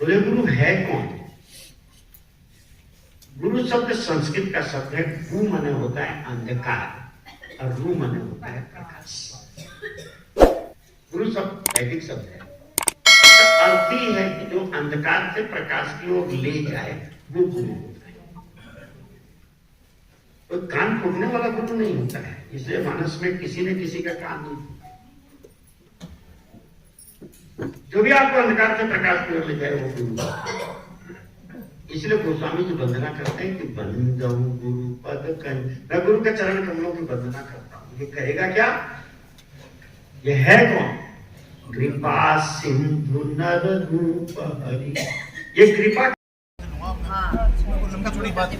बोले गुरु है कौन? गुरु शब्द संस्कृत का शब्द है। गु माने होता है अंधकार और रू माने होता है प्रकाश। गुरु शब्द वैदिक शब्द है। इसका अर्थ ही है कि जो अंधकार से प्रकाश की ओर ले जाए वो गुरु होता है। तो कान फूटने वाला गुरु नहीं होता है। इसलिए मानस में किसी न किसी का कान नहीं फूटा। जो भी आपको अंधकार से प्रकाश की ओर ले जाए वो गुरु। इसलिए गोस्वामी जी वंदना करते हैं कि बंदौ गुरु पद कं। मैं गुरु के चरण कमलों की वंदना करता हूं। ये कहेगा क्या? ये है कौन? कृपा सिंधु नर रूप हरि। ये कृपा थोड़ी बात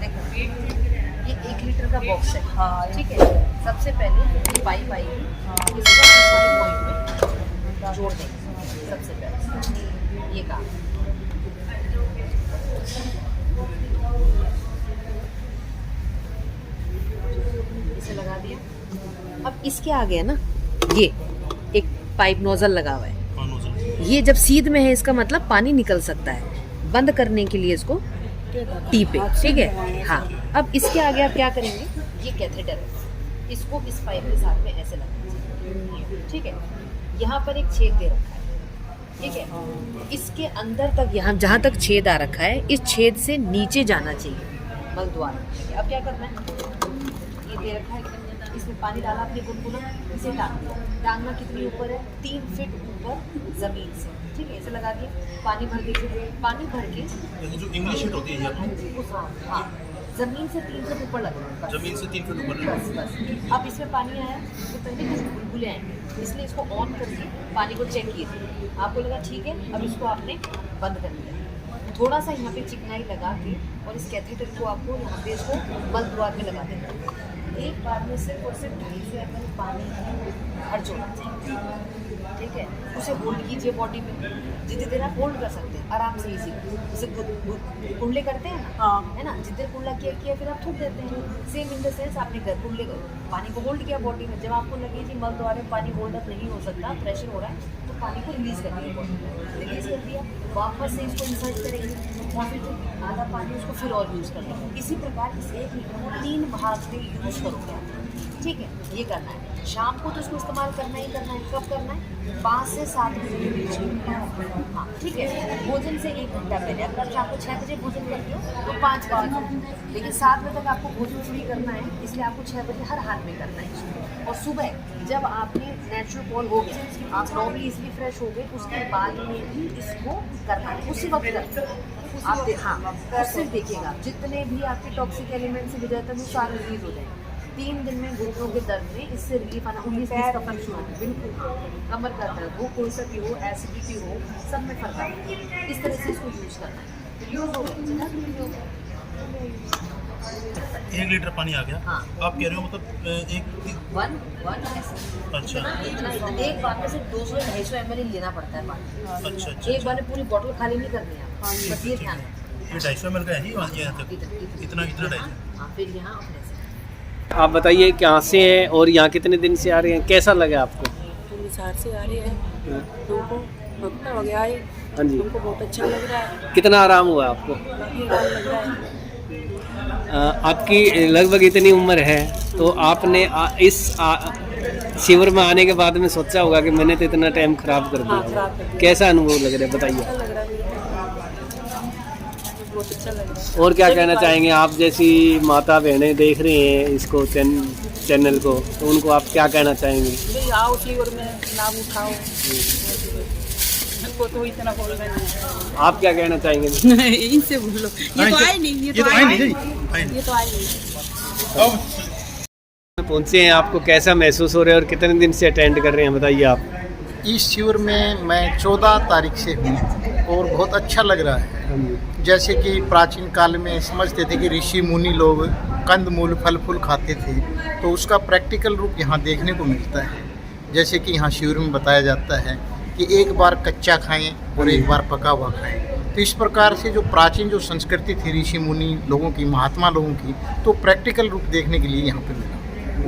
देखो, ये 1 लीटर का बॉक्स है। हाँ ठीक है। सबसे पहले ये पाइप आएगी, इसको इस वाले पॉइंट में जोड़ देंगे। सबसे पहले ये काम इसे लगा दिया। अब इसके आगे है ना, ये एक पाइप नोजल लगा हुआ है। ये जब सीध में है इसका मतलब पानी निकल सकता है। बंद करने के लिए इसको टी पे, ठीक है। हाँ, अब इसके आगे आप क्या करेंगे? ये कैथेटर है, इसको इस पाइप के साथ में ऐसे लगाएंगे, ठीक है। यहाँ पर एक छेद दे रखा है, ठीक है। इसके अंदर तक, यहाँ जहाँ तक छेद आ रखा है, इस छेद से नीचे जाना चाहिए मल द्वार। अब क्या करना है? ये दे रखा है, इसमें पानी डाला आपने गुनगुना, इसे टांग दिया। टांगना कितनी ऊपर है? 3 फीट ऊपर जमीन से, ठीक है। इसे लगा दिया। पानी भर दीजिए। पानी भर के जो इंग्लिश शीट होती है, हाँ, जमीन से 3 फीट ऊपर लगना है। जमीन से 3 फीट ऊपर। बस। अब इसमें पानी आया तो पहले कुछ बुलबुले आएंगे, इसलिए इसको ऑन करके पानी को चेक कीजिए। आपको लगा ठीक है, अब इसको आपने बंद कर दिया। थोड़ा सा यहाँ पे चिकनाई लगा के और इस कैथेटर को आपको यहाँ पे इसको मल द्वार में लगा देना है। एक बार में सिर्फ और सिर्फ 250 ml पानी खर्च होना चाहिए, ठीक है। उसे होल्ड कीजिए बॉडी में, जितनी देर आप होल्ड कर सकते हैं आराम से, इजी। जैसे कुंडले करते हैं ना, हाँ, है ना, जितनी देर कुंडला किया फिर आप थूक देते हैं। सेम इन द सेंस आपने कुंडले पानी को होल्ड किया बॉडी में। जब आपको लगे जी मल द्वारा पानी होल्ड अप नहीं हो सकता, प्रेशर हो रहा है, तो पानी को रिलीज कर दिया बॉडी में। रिलीज कर दिया, वापस से इसको इंसर्ट करेंगे और फिर आधा पानी उसको फिर और यूज़ कर लेंगे। इसी प्रकार इस 1 लीटर को 3 भाग में यूज़ करोगे आप, ठीक है। ये करना है। शाम को तो इसको इस्तेमाल करना ही करना है। कब करना है? 5 से 7 बजे के बीच में, हाँ ठीक है। भोजन से 1 घंटा पहले। अगर शाम को 6 बजे भोजन करते हो तो 5 बजे, लेकिन 7 बजे तक आपको भोजन फ्री करना है, इसलिए आपको 6 बजे हर हाल में करना है। और सुबह जब आपने नेचुरल कॉल हो गया, आप नॉर्मली इसलिए फ्रेश हो गए, उसके बाद में भी इसको करना है, उसी वक्त करना है आप। हाँ, उससे देखिएगा जितने भी आपके टॉक्सिक एलिमेंट से गुजरते हैं वो सारे रिलीज हो जाएंगे। 3 दिन में घुटनों के दर्द में इससे रिलीफ आना। 19-20 का फर्क शुरू होगा, बिल्कुल। कमर का दर्द हो, कोलसटी हो, एसिडिटी हो, सब में फर्क आएगा। इस तरह से इसको यूज़ करना है। यूज़ हो गया 1 लीटर पानी आ गया। हाँ। आप कह रहे हो मतलब वन ऐसे। अच्छा। इतना एक बार में सिर्फ 200-250 ml ही लेना पड़ता है पानी। अच्छा। एक बार में पूरी बोतल खाली नहीं करनी है आप, बस ये ध्यान रखना। ये 250 ml का है ही यहाँ तक, इतना 250। हाँ, फिर यहाँ अपने से आप बताइए कहाँ से हैं और यहाँ कितने दिन से आ रहे हैं, कैसा लगा आपको? हिसार से आ रही है, तुमको हफ्ता हो गया है। हाँ जी। तुमको बहुत अच्छा लग रहा है? कितना आराम हुआ आपको? काफी आराम लग रहा है। आपकी लगभग इतनी उम्र है तो आपने इस शिविर में आने के बाद में सोचा होगा कि मैंने तो इतना टाइम खराब कर हाँ, दिया। खराब कर दिया। कैसा अनुभव लग रहा है बताइए? अच्छा लग रहा है, बहुत अच्छा लग रहा है। और क्या कहना चाहेंगे? आप जैसी माता बहनें देख रहे हैं इसको चैनल को, तो उनको आप क्या कहना चाहेंगे? भाई आओ शिविर में लाभ उठाओ। हमको तो इतना बोल रहे हैं। आप क्या कहना चाहेंगे? इनसे बोलो, ये तो आए नहीं, ये तो आए नहीं। पहुंचे हैं, आपको कैसा महसूस हो रहा है और कितने दिन से अटेंड कर रहे हैं बताइए आप? इस शिविर में मैं 14 तारीख से हूँ और बहुत अच्छा लग रहा है। जैसे कि प्राचीन काल में समझते थे कि ऋषि मुनि लोग कंद मूल फल फूल खाते थे, तो उसका प्रैक्टिकल रूप यहाँ देखने को मिलता है। जैसे कि यहाँ शिविर में बताया जाता है कि एक बार कच्चा खाएं और एक बार पका हुआ खाएं। तो इस प्रकार से जो प्राचीन जो संस्कृति थी ऋषि मुनि लोगों की, महात्मा लोगों की, तो प्रैक्टिकल रूप देखने के लिए यहाँ पे मिला।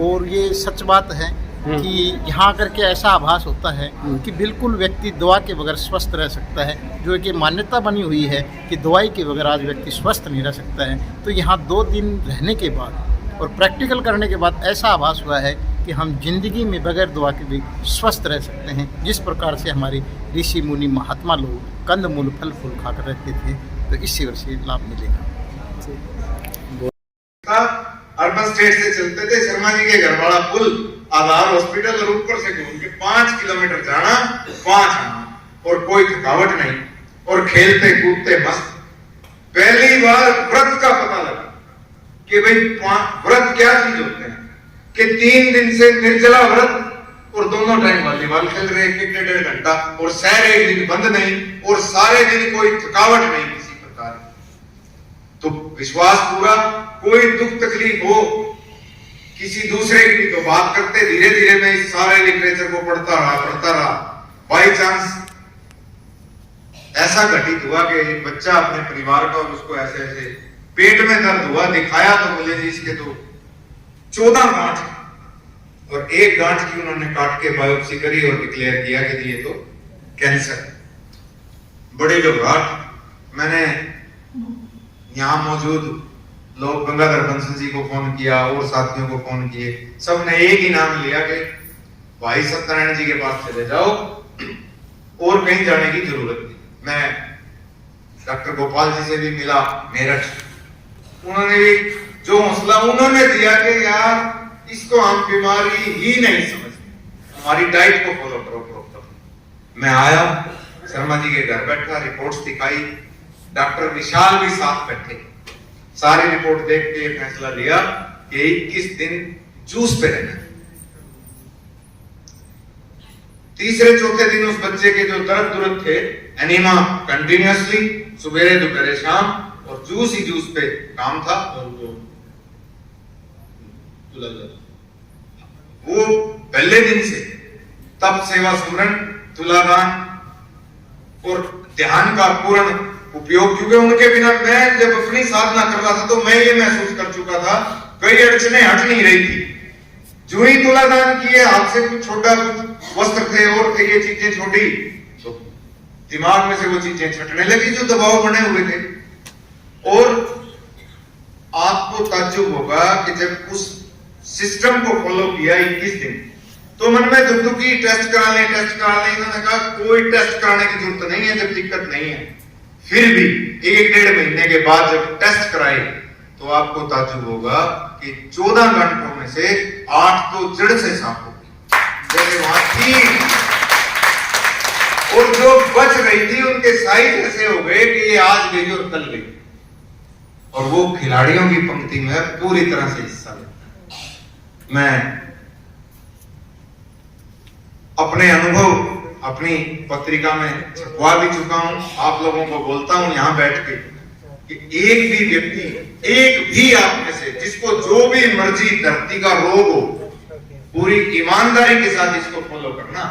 और ये सच बात है कि यहाँ आकर के ऐसा आभास होता है कि बिल्कुल व्यक्ति दवा के बगैर स्वस्थ रह सकता है, जो एक मान्यता बनी हुई है कि दवाई के बगैर आज व्यक्ति स्वस्थ नहीं रह सकता है। तो यहाँ 2 दिन रहने के बाद और प्रैक्टिकल करने के बाद ऐसा आभास हुआ है कि हम जिंदगी में बगैर दवा के भी स्वस्थ रह सकते हैं। जिस प्रकार से हमारे ऋषि मुनि महात्मा लोग कंद मूल फल फूल खाकर रहते थे, तो इस शिविर से लाभ मिलेगा। अर्बन स्टेट से चलते थे शर्मा जी के घर वाला पुल आधार हॉस्पिटल और ऊपर से घूम के 5 किलोमीटर जाना 5 आना, और कोई थकावट नहीं, और खेलते कूदते मस्त। पहली बार व्रत का पता लगा कि भाई व्रत क्या चीज होते हैं, कि 3 दिन से निर्जला व्रत और दोनों टाइम वॉलीबॉल खेल रहे 1-1.5 घंटा, और सारे दिन बंद नहीं, और सारे दिन कोई थकावट नहीं किसी प्रकार। तो विश्वास पूरा, कोई दुख तकलीफ हो किसी दूसरे की तो बात करते। धीरे धीरे मैं इस सारे लिटरेचर को पढ़ता रहा। बाई चांस ऐसा घटित हुआ कि एक बच्चा अपने परिवार का, और उसको ऐसे ऐसे पेट में दर्द हुआ, दिखाया तो बोले जी इसके तो 14 गांठ, और एक गांठ की उन्होंने काट के बायोप्सी करी और डिक्लेयर किया कि ये तो कैंसर। बड़ी घबराहट। मैंने यहाँ मौजूद लोग गंगाधर बंसल जी को फोन किया और साथियों को फोन किए, सबने एक ही नाम लिया कि भाई सत्यनारायण जी के पास चले जाओ, और कहीं जाने की जरूरत नहीं। मैं डॉक्टर गोपाल जी से भी मिला मेरठ, उन्होंने भी जो हौसला उन्होंने दिया कि यार इसको हम बीमारी ही नहीं समझते, हमारी डाइट को फॉलो करो प्रॉपर। मैं आया, शर्मा जी के घर बैठा, रिपोर्ट्स दिखाई, डॉक्टर विशाल भी साथ बैठे, सारी रिपोर्ट देख के फैसला लिया कि 21 दिन जूस पे रहना। तीसरे चौथे दिन उस बच्चे के जो दर्द थे, एनीमा कंटिन्यूअसली, सुबह दोपहर शाम, और जूस ही जूस पे काम था। और वो पहले दिन से तब सेवा सुमरन, तुलादान और ध्यान का पूर्ण उपयोग, क्योंकि उनके बिना मैं जब अपनी साधना कर रहा था तो मैं ये महसूस कर चुका था कई अड़चने हट नहीं रही थी। जो ही तुलादान किए, हाथ से कुछ छोटा, कुछ वस्त्र थे और थे, ये चीजें छोटी, तो दिमाग में से वो चीजें छटने लगी जो दबाव बने हुए थे। और आपको ताज्जुब होगा कि जब उस सिस्टम को फॉलो किया 21 दिन, तो मन में दुखी टेस्ट करा लें। इन्होंने कहा कोई टेस्ट कराने की जरूरत नहीं है जब दिक्कत नहीं है। फिर भी 1-1.5 महीने के बाद जब टेस्ट कराए तो आपको ताज्जुब होगा कि 14 घंटों में से 8 तो जड़ से साफ हो गई, जैसे वहां थी, और जो बच रही थी उनके साइज ऐसे हो गए कि ये आज गई और कल गई, और वो खिलाड़ियों की पंक्ति में पूरी तरह से हिस्सा लेता। मैं अपने अनुभव अपनी पत्रिका में छपवा भी चुका हूं, आप लोगों को बोलता हूं यहां बैठ के कि एक भी व्यक्ति, एक भी आप में से जिसको जो भी मर्जी धरती का रोग हो, पूरी ईमानदारी के साथ इसको फॉलो करना।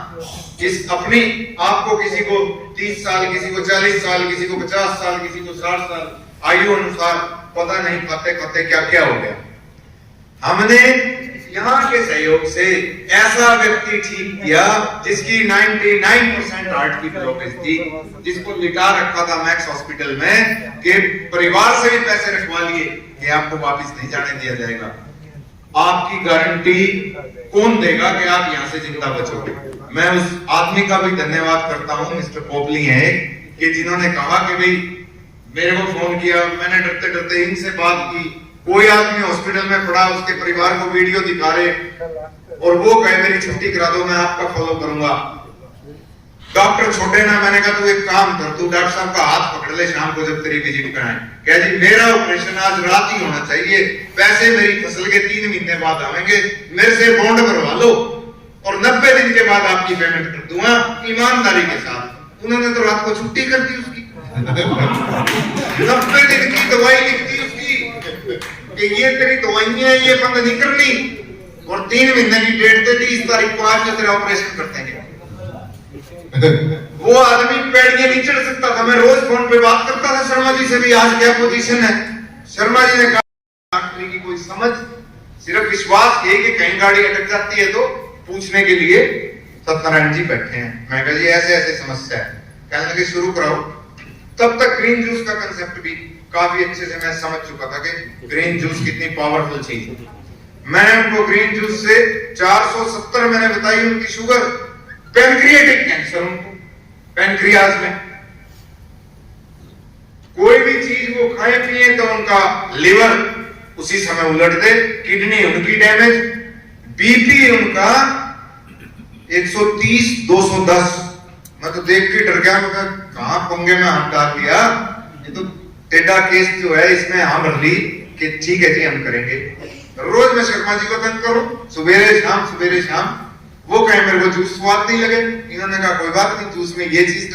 इस अपनी आपको किसी को 30 साल, किसी को 40 साल, किसी को 50 साल, किसी को 60 साल आयु अनुसार पता नहीं खाते खाते क्या क्या हो गया। हमने यहाँ के सहयोग से ऐसा व्यक्ति ठीक किया जिसकी 99% हार्ट की ब्लॉकेज थी, जिसको लिटा रखा था मैक्स हॉस्पिटल में कि परिवार से भी पैसे रखवा लिए कि आपको वापस नहीं जाने दिया जाएगा। आपकी गारंटी कौन देगा कि आप यहाँ से जिंदा बचोगे? मैं उस आदमी का भी धन्यवाद करता हूँ, मिस्टर पोपली है, कि जिन्होंने कहा कि भाई मेरे को फोन किया, मैंने डरते डरते इनसे बात की। कोई आदमी हॉस्पिटल में पड़ा, उसके परिवार को वीडियो दिखा रहे और वो कहे मेरी छुट्टी करा दो, मैं आपका फॉलो करूंगा। डॉक्टर छोटे ना, मैंने कहा तू एक काम कर, तू डॉक्टर साहब का हाथ पकड़ ले शाम को जब तेरी विजिट पे आए। कह जी मेरा ऑपरेशन आज रात ही होना चाहिए, पैसे मेरी फसल के 3 महीने बाद आएंगे, मेरे से बॉन्ड करवा लो और 90 दिन के बाद आपकी पेमेंट कर दूंगा ईमानदारी के साथ। उन्होंने तो रात को छुट्टी कर दी उसकी 90 दिन की दवाई लिख दी उसकी कि ये तेरी दवाइयां हैं, ये बंद नहीं करनी, और 3 महीने की डेट थे, 30 तारीख को आज तेरा ऑपरेशन करते हैं। वो आदमी पैड़ियां नहीं चढ़ सकता था। मैं रोज फोन पे बात करता था शर्मा जी से भी, आज क्या पोजीशन है। शर्मा जी ने कहा डॉक्टरी की कोई समझ, सिर्फ विश्वास ये कि कहीं गाड़ी अटक जाती है तो पूछने के लिए सत्यनारायण जी बैठे हैं। मैं कहा जी ऐसे ऐसे समस्या है। कहने लगे शुरू कराओ। तब तक ग्रीन जूस का कंसेप्ट भी काफी अच्छे से मैं समझ चुका था कि ग्रीन जूस कितनी पावरफुल चीज है। मैंने उनको ग्रीन जूस से 470 मैंने बताई उनकी शुगर, पैनक्रियाटिक कैंसर उनको पैनक्रियाज में, कोई भी चीज वो खाए पिए तो उनका लिवर उसी समय उलट दे, किडनी उनकी डैमेज, बीपी उनका 130 210। मैं तो देख के डर गया, मैं कहां पंगे में हाथ डाल दिया, ये तो टेढ़ा केस जो है इसमें हाँ भर ली कि ठीक है जी हम करेंगे। रोज मैं शर्मा जी को तंग करूं, सवेरे शाम, वो कहे मेरे को जूस स्वाद नहीं लगे। इन्होंने कहा कोई बात नहीं, जूस में ये चीज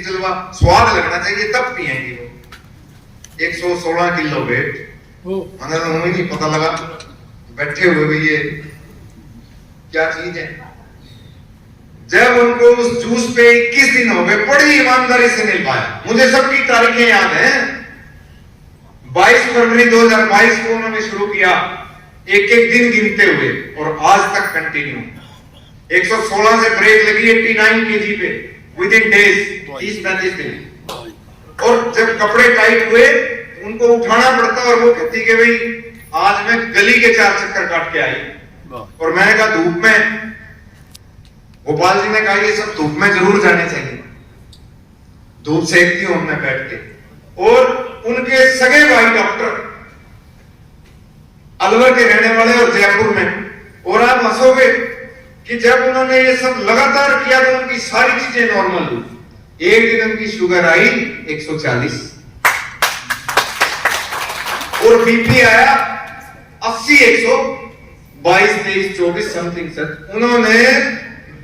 डलवा, स्वाद लगना चाहिए तब पिएंगे। वो 116 किलो वेट, हमें तो नहीं पता लगा बैठे हुए भी ये क्या चीज है। जब उनको उस जूस पे 21 दिन हो गए, बड़ी ईमानदारी से निभाया। मुझे सबकी तारीखें याद हैं। 22 फरवरी 2022 को उन्होंने शुरू किया, एक एक दिन गिनते हुए, और आज तक कंटिन्यू। 116 से ब्रेक लगी 89 केजी पे विद इन डेज, 30-35 दिन। और जब कपड़े टाइट हुए उनको उठाना पड़ता, और वो कहती कि भाई आज मैं गली के 4 चक्कर काट के आई। और मैंने कहा धूप में, गोपाल जी ने कहा ये सब धूप में जरूर जाने चाहिए, धूप सेकती हूं मैं बैठ के। और उनके सगे भाई डॉक्टर अलवर के रहने वाले और जयपुर में, और आप हंसोगे कि जब उन्होंने ये सब लगातार किया तो उनकी सारी चीजें नॉर्मल हुई। एक दिन उनकी शुगर आई 140 और बीपी आया 80 122 23 24 समथिंग। सर उन्होंने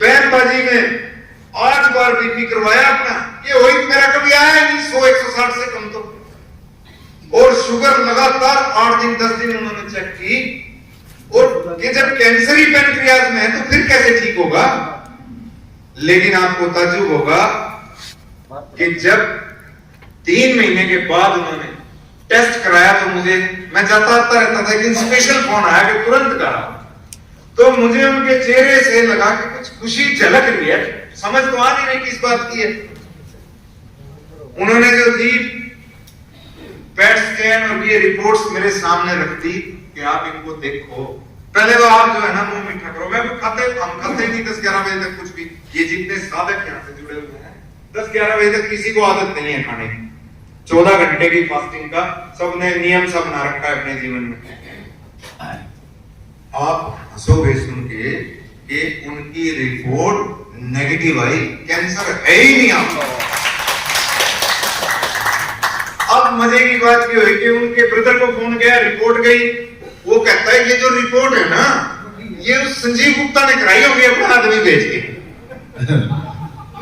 बहनबाजी में 8 बार बीपी करवाया अपना, ये वही मेरा कभी आया नहीं 100-160 से कम तो। और शुगर लगातार 8 दिन 10 दिन उन्होंने चेक की, और कि जब कैंसर ही पैनक्रियाज में है तो फिर कैसे ठीक होगा। लेकिन आपको ताज्जुब होगा कि जब 3 महीने के बाद उन्होंने टेस्ट कराया तो मैं जाता आता रहता था, लेकिन स्पेशल फोन आया कि तुरंत करा। तो मुझे उनके चेहरे से लगा कि कुछ खुशी झलक रही है, समझ तो आ नहीं रही किस बात की है। उन्होंने जो थी पेट स्कैन और ये रिपोर्ट्स मेरे सामने रख दी कि आप इनको देखो। पहले तो आप जो है ना मुंह मीठा करो। हम खाते ही नहीं 10-11 बजे तक कुछ भी। ये जितने साधक यहाँ से जुड़े हुए हैं 10-11 बजे तक किसी को आदत नहीं है खाने की। 14 घंटे की फास्टिंग का सबने नियम सा बना रखा है अपने जीवन में। आप हंसोगे सुन के कि उनकी रिपोर्ट नेगेटिव आई, कैंसर है ही नहीं आपको। अब मजे की बात ये हुई कि उनके ब्रदर को फोन किया, रिपोर्ट गई। वो कहता है ये जो रिपोर्ट है ना, ये उस संजीव गुप्ता ने कराई होगी अपना आदमी भेज के।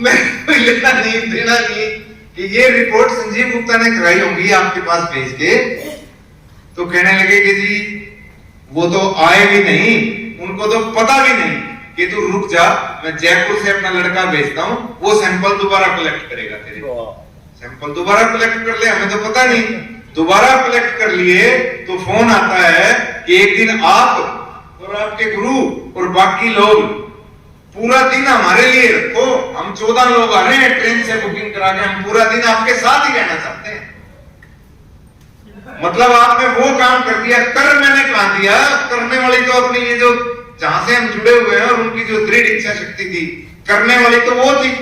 मैं लेना नहीं देना नहीं कि ये रिपोर्ट संजीव गुप्ता ने कराई होगी आपके पास भेज के। तो कहने लगे कि जी वो तो आए भी नहीं, उनको तो पता भी नहीं कि तू रुक जा, मैं जयपुर से अपना लड़का भेजता हूं, वो सैंपल दोबारा कलेक्ट करेगा तेरे। सैंपल दोबारा कलेक्ट कर ले, हमें तो पता नहीं। दोबारा कलेक्ट कर लिए तो फोन आता है कि एक दिन आप और आपके गुरु और बाकी लोग पूरा दिन हमारे लिए रखो, हम 14 लोग आ रहे हैं ट्रेन से बुकिंग करा के, हम पूरा दिन आपके साथ ही रहना चाहते हैं। मतलब आपने वो काम कर दिया। कर मैंने कहा दिया, करने वाली तो अपनी ये जो जहां से हम जुड़े हुए हैं और उनकी जो दृढ़ इच्छा शक्ति थी, करने वाली तो वो थी।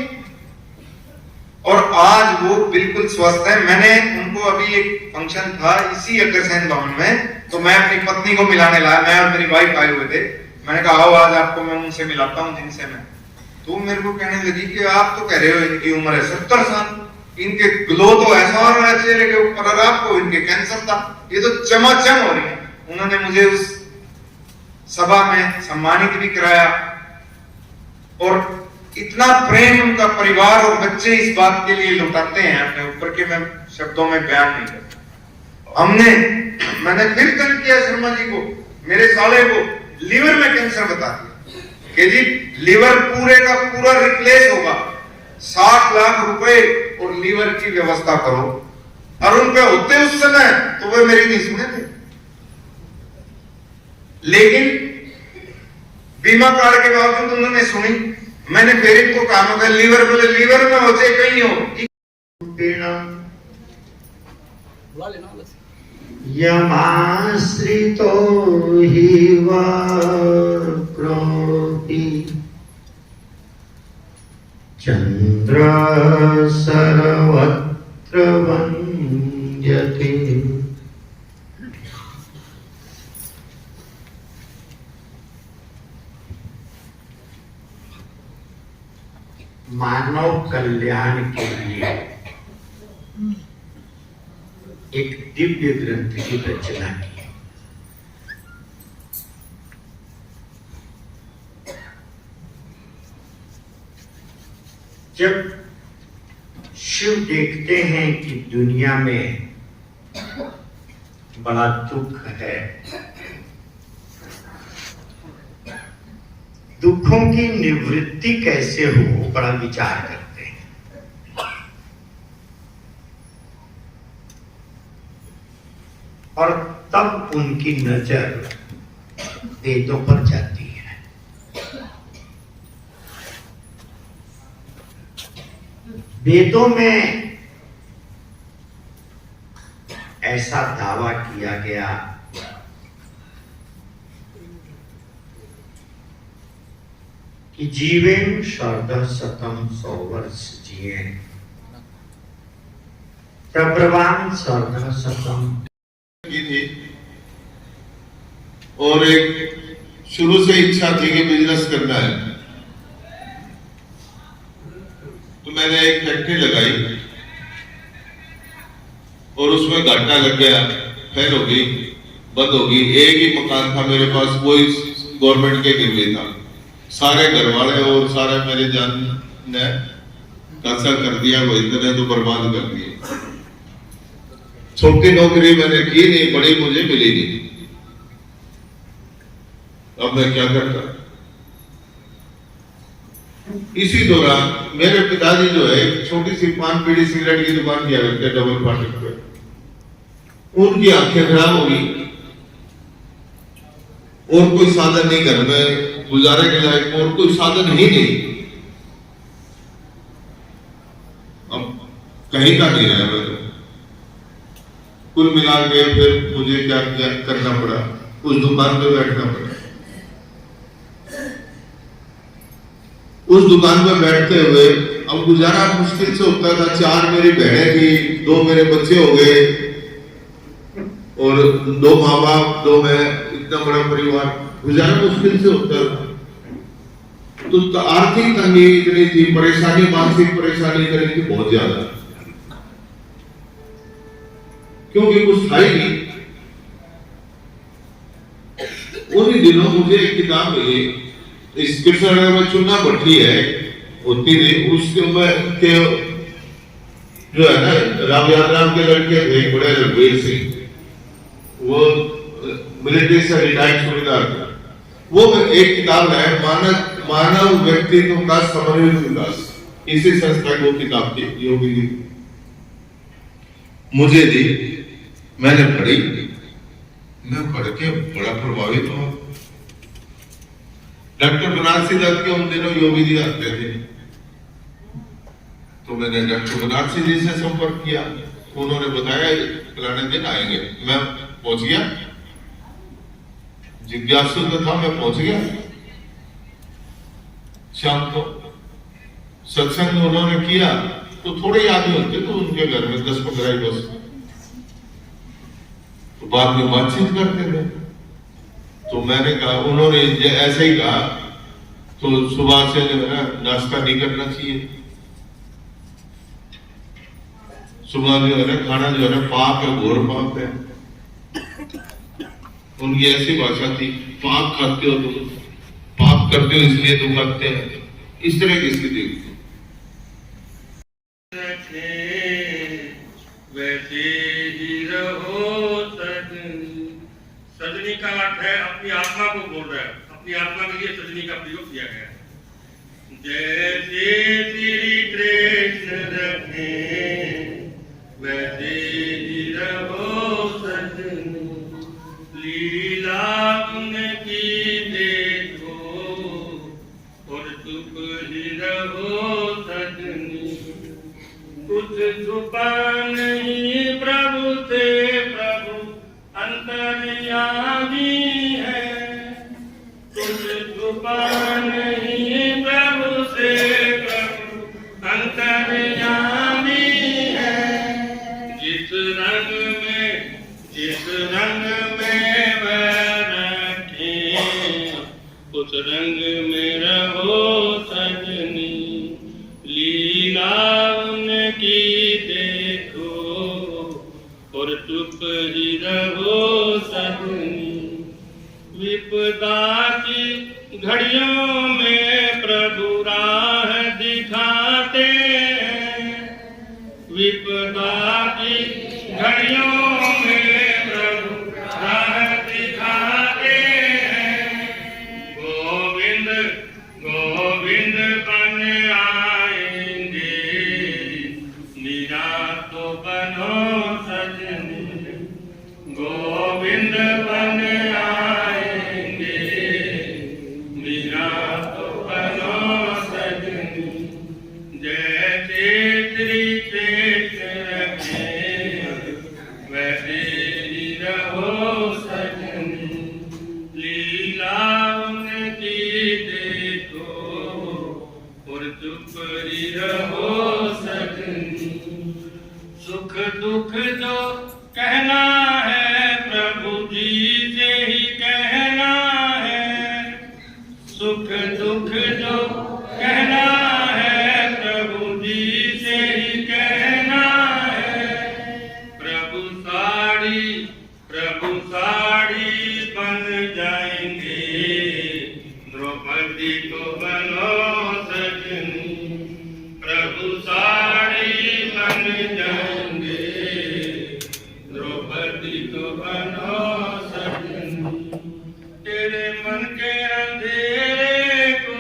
और आज वो बिल्कुल स्वस्थ है। मैंने उनको अभी एक फंक्शन था इसी अग्रसेन भवन में, तो मैं अपनी पत्नी को मिलाने लाया, मैं और मेरी वाइफ आए हुए थे। मैंने कहा आओ आज आपको मैं उनसे मिलाता हूं जिनसे मैं। तो मेरे को कहने लगी कि आप तो कह रहे हो इनकी उम्र है 70 साल, इनके ग्लो तो ऐसा हो रहा है चेहरे के ऊपर, और आपको इनके कैंसर था, ये तो चमाचम हो रही है। उन्होंने मुझे उस सभा में सम्मानित भी कराया, और इतना प्रेम उनका परिवार और बच्चे इस बात के लिए लुटाते हैं अपने ऊपर कि मैं शब्दों में बयान नहीं करता। मैंने फिर कल किया शर्मा जी को, मेरे साले को लीवर में कैंसर बता दिया कि जी लीवर पूरे का पूरा रिप्लेस होगा, 60 लाख रुपए और लीवर की व्यवस्था करो। और उन पे होते उस समय तो वे मेरी नहीं सुने थे, लेकिन बीमा कार्ड के बावजूद उन्होंने सुनी। मैंने फिर इनको कहा मगर लीवर बोले लीवर में हो चाहे कहीं हो यमाश्रितो हि वाप्नोति चंद्र सर्वत्र वन्द्यते। मानव कल्याण के लिए एक दिव्य ग्रंथ की रचना की। जब शिव देखते हैं कि दुनिया में बड़ा दुख है, दुखों की निवृत्ति कैसे हो, बड़ा विचार करते हैं। और तब उनकी नजर वेदों पर जाती है। वेदों में ऐसा दावा किया गया कि जीवेन शरद शतम 100 वर्ष जिए, प्रब्रवान शरद शतम की थी और एक शुरू से इच्छा थी कि बिजनेस करना है। तो मैंने एक फैक्ट्री लगाई और उसमें घाटा लग गया, फेल हो गई, बंद हो गई। एक ही मकान था मेरे पास, वही गवर्नमेंट के गिरवी था। सारे घर वाले और सारे मेरे जान ने कैंसिल कर दिया, वो इतने तो बर्बाद कर दिए। छोटी नौकरी मैंने की नहीं, बड़ी मुझे मिली नहीं। अब मैं क्या करता। इसी दौरान मेरे पिताजी जो है छोटी सी पान बीड़ी सिगरेट की दुकान किया करते डबल फाटक पे, उनकी आंखें खराब हो गई और कोई साधन नहीं, घर में गुजारे के लायक और कोई साधन ही नहीं। अब कहीं का नहीं रहा मैं। कुल मिला के फिर मुझे क्या करना पड़ा, उस दुकान पे बैठना पड़ा। उस दुकान पे बैठते हुए अब गुजारा मुश्किल से होता था। 4 मेरी बहनें थी, 2 मेरे बच्चे हो गए और 2 माँ बाप, 2 मैं, इतना बड़ा परिवार, गुजारा मुश्किल से होता था। तो आर्थिक तंगी इतनी थी, परेशानी, मानसिक परेशानी इतनी थी बहुत ज्यादा, क्योंकि कुछ था ही नहीं। उन्हीं दिनों मुझे एक किताब मिली, इस कृष्णनगर में चुन्ना भट्टी है होती थी, उसके के जो है ना राम यादराम के लड़के थे बड़े रघुवीर सिंह, वो मिलिट्री से रिटायर्ड सूबेदार था। वो एक किताब है मानव व्यक्तित्व का समन्वित विकास, इसी संस्था की वो किताब थी, योगी जी मुझे दी। मैंने पढ़ी, मैं पढ़ के बड़ा प्रभावित हुआ। डॉक्टर बनारसी दत्त के उन दिनों योगी जी आते थे, तो मैंने डॉक्टर बनारसी जी से संपर्क किया। उन्होंने बताया फलाने दिन आएंगे। मैं पहुंच गया, जिज्ञासु तो था, मैं पहुंच गया। शाम को सत्संग उन्होंने किया तो थोड़े याद होते तो उनके घर में 10-15 बस, तो बाद में बातचीत करते थे। तो मैंने कहा, उन्होंने ऐसे ही कहा, तो सुबह से जो है ना नाश्ता नहीं करना चाहिए, सुबह जो है ना खाना जो है ना पाप है, घोर पाप है। उनकी ऐसी भाषा थी, पाप खाते हो तुम, पाप करते हो इसलिए तुम खाते हैं, इस तरह की स्थिति। वैसे ही रहो सजनी का अर्थ है अपनी आत्मा को बोल रहा है, अपनी आत्मा के लिए सजनी का प्रयोग किया गया है। जैसे श्री कृष्ण रखे वैसे ही रहो सजनी, लीला उनकी देखो ही रहो सजनी। कुछ छुपा नहीं प्रभु से, प्रभु अंतर्यामी है। कुछ छुपा नहीं प्रभु से, प्रभु अंतर्यामी है। जिस रंग में वह रखे, उस रंग में रहो सजनी। लीला उनकी देखो और चुप ही रहो सजनी। विपदा की घड़ियों में प्रभु राह दिखाते हैं। विपदा की घड़ियों में प्रभु राह दिखाते हैं। गोविंद गोविंद बन आएंगे, मीरा तो बनो सजनी। गोविंद बन आएंगे, मीरा तो बनो सजनी। जैसे श्री कृष्ण रखे, वैसे ही रहो सजनी। लीला उनकी देखो और चुप ही रहो सजनी। सुख दुख जो कहना है प्रभु जी से ही कहना है। सुख दुख जो कहना है प्रभु जी से ही कहना है। प्रभु साड़ी बन जाएंगे, द्रौपदी को बनो सजनी। प्रभु साड़ी बन जाएंगे, द्रौपदी को बनो सजनी। तेरे मन के अंधेरे को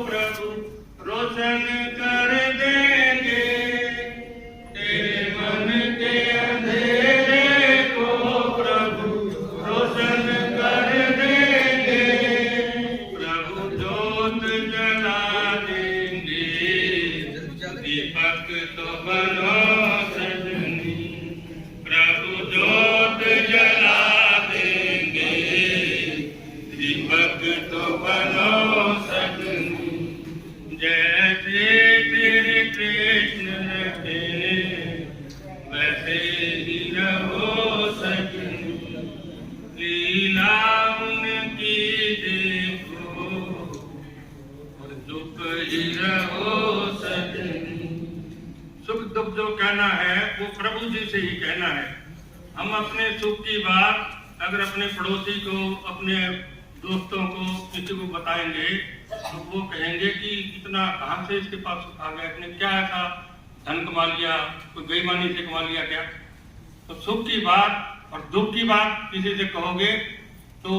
प्रभु रोशन कर देंगे। तेरे मन के अंधेरे को प्रभु रोशन कर देंगे। प्रभु जोत जला देंगे, दीपक तो बनो सजनी। प्रभु जोत जला देंगे, दीपक तो बनो सजनी। जैसे तेरे कृष्ण रखे, वैसे ही रहो सजनी। लीला उनकी देखो और चुप ही रहो सजनी। सुख दुख जो कहना है वो प्रभु जी से ही कहना है। हम अपने सुख की बात अगर अपने पड़ोसी को, अपने दोस्तों को, किसी को बताएंगे तो वो कहेंगे कि इतना कहाँ से इसके पास सुख आ गया, इसने क्या ऐसा धन कमा लिया, कोई बेईमानी से कमा लिया क्या। तो सुख की बात और दुख की बात किसी से कहोगे तो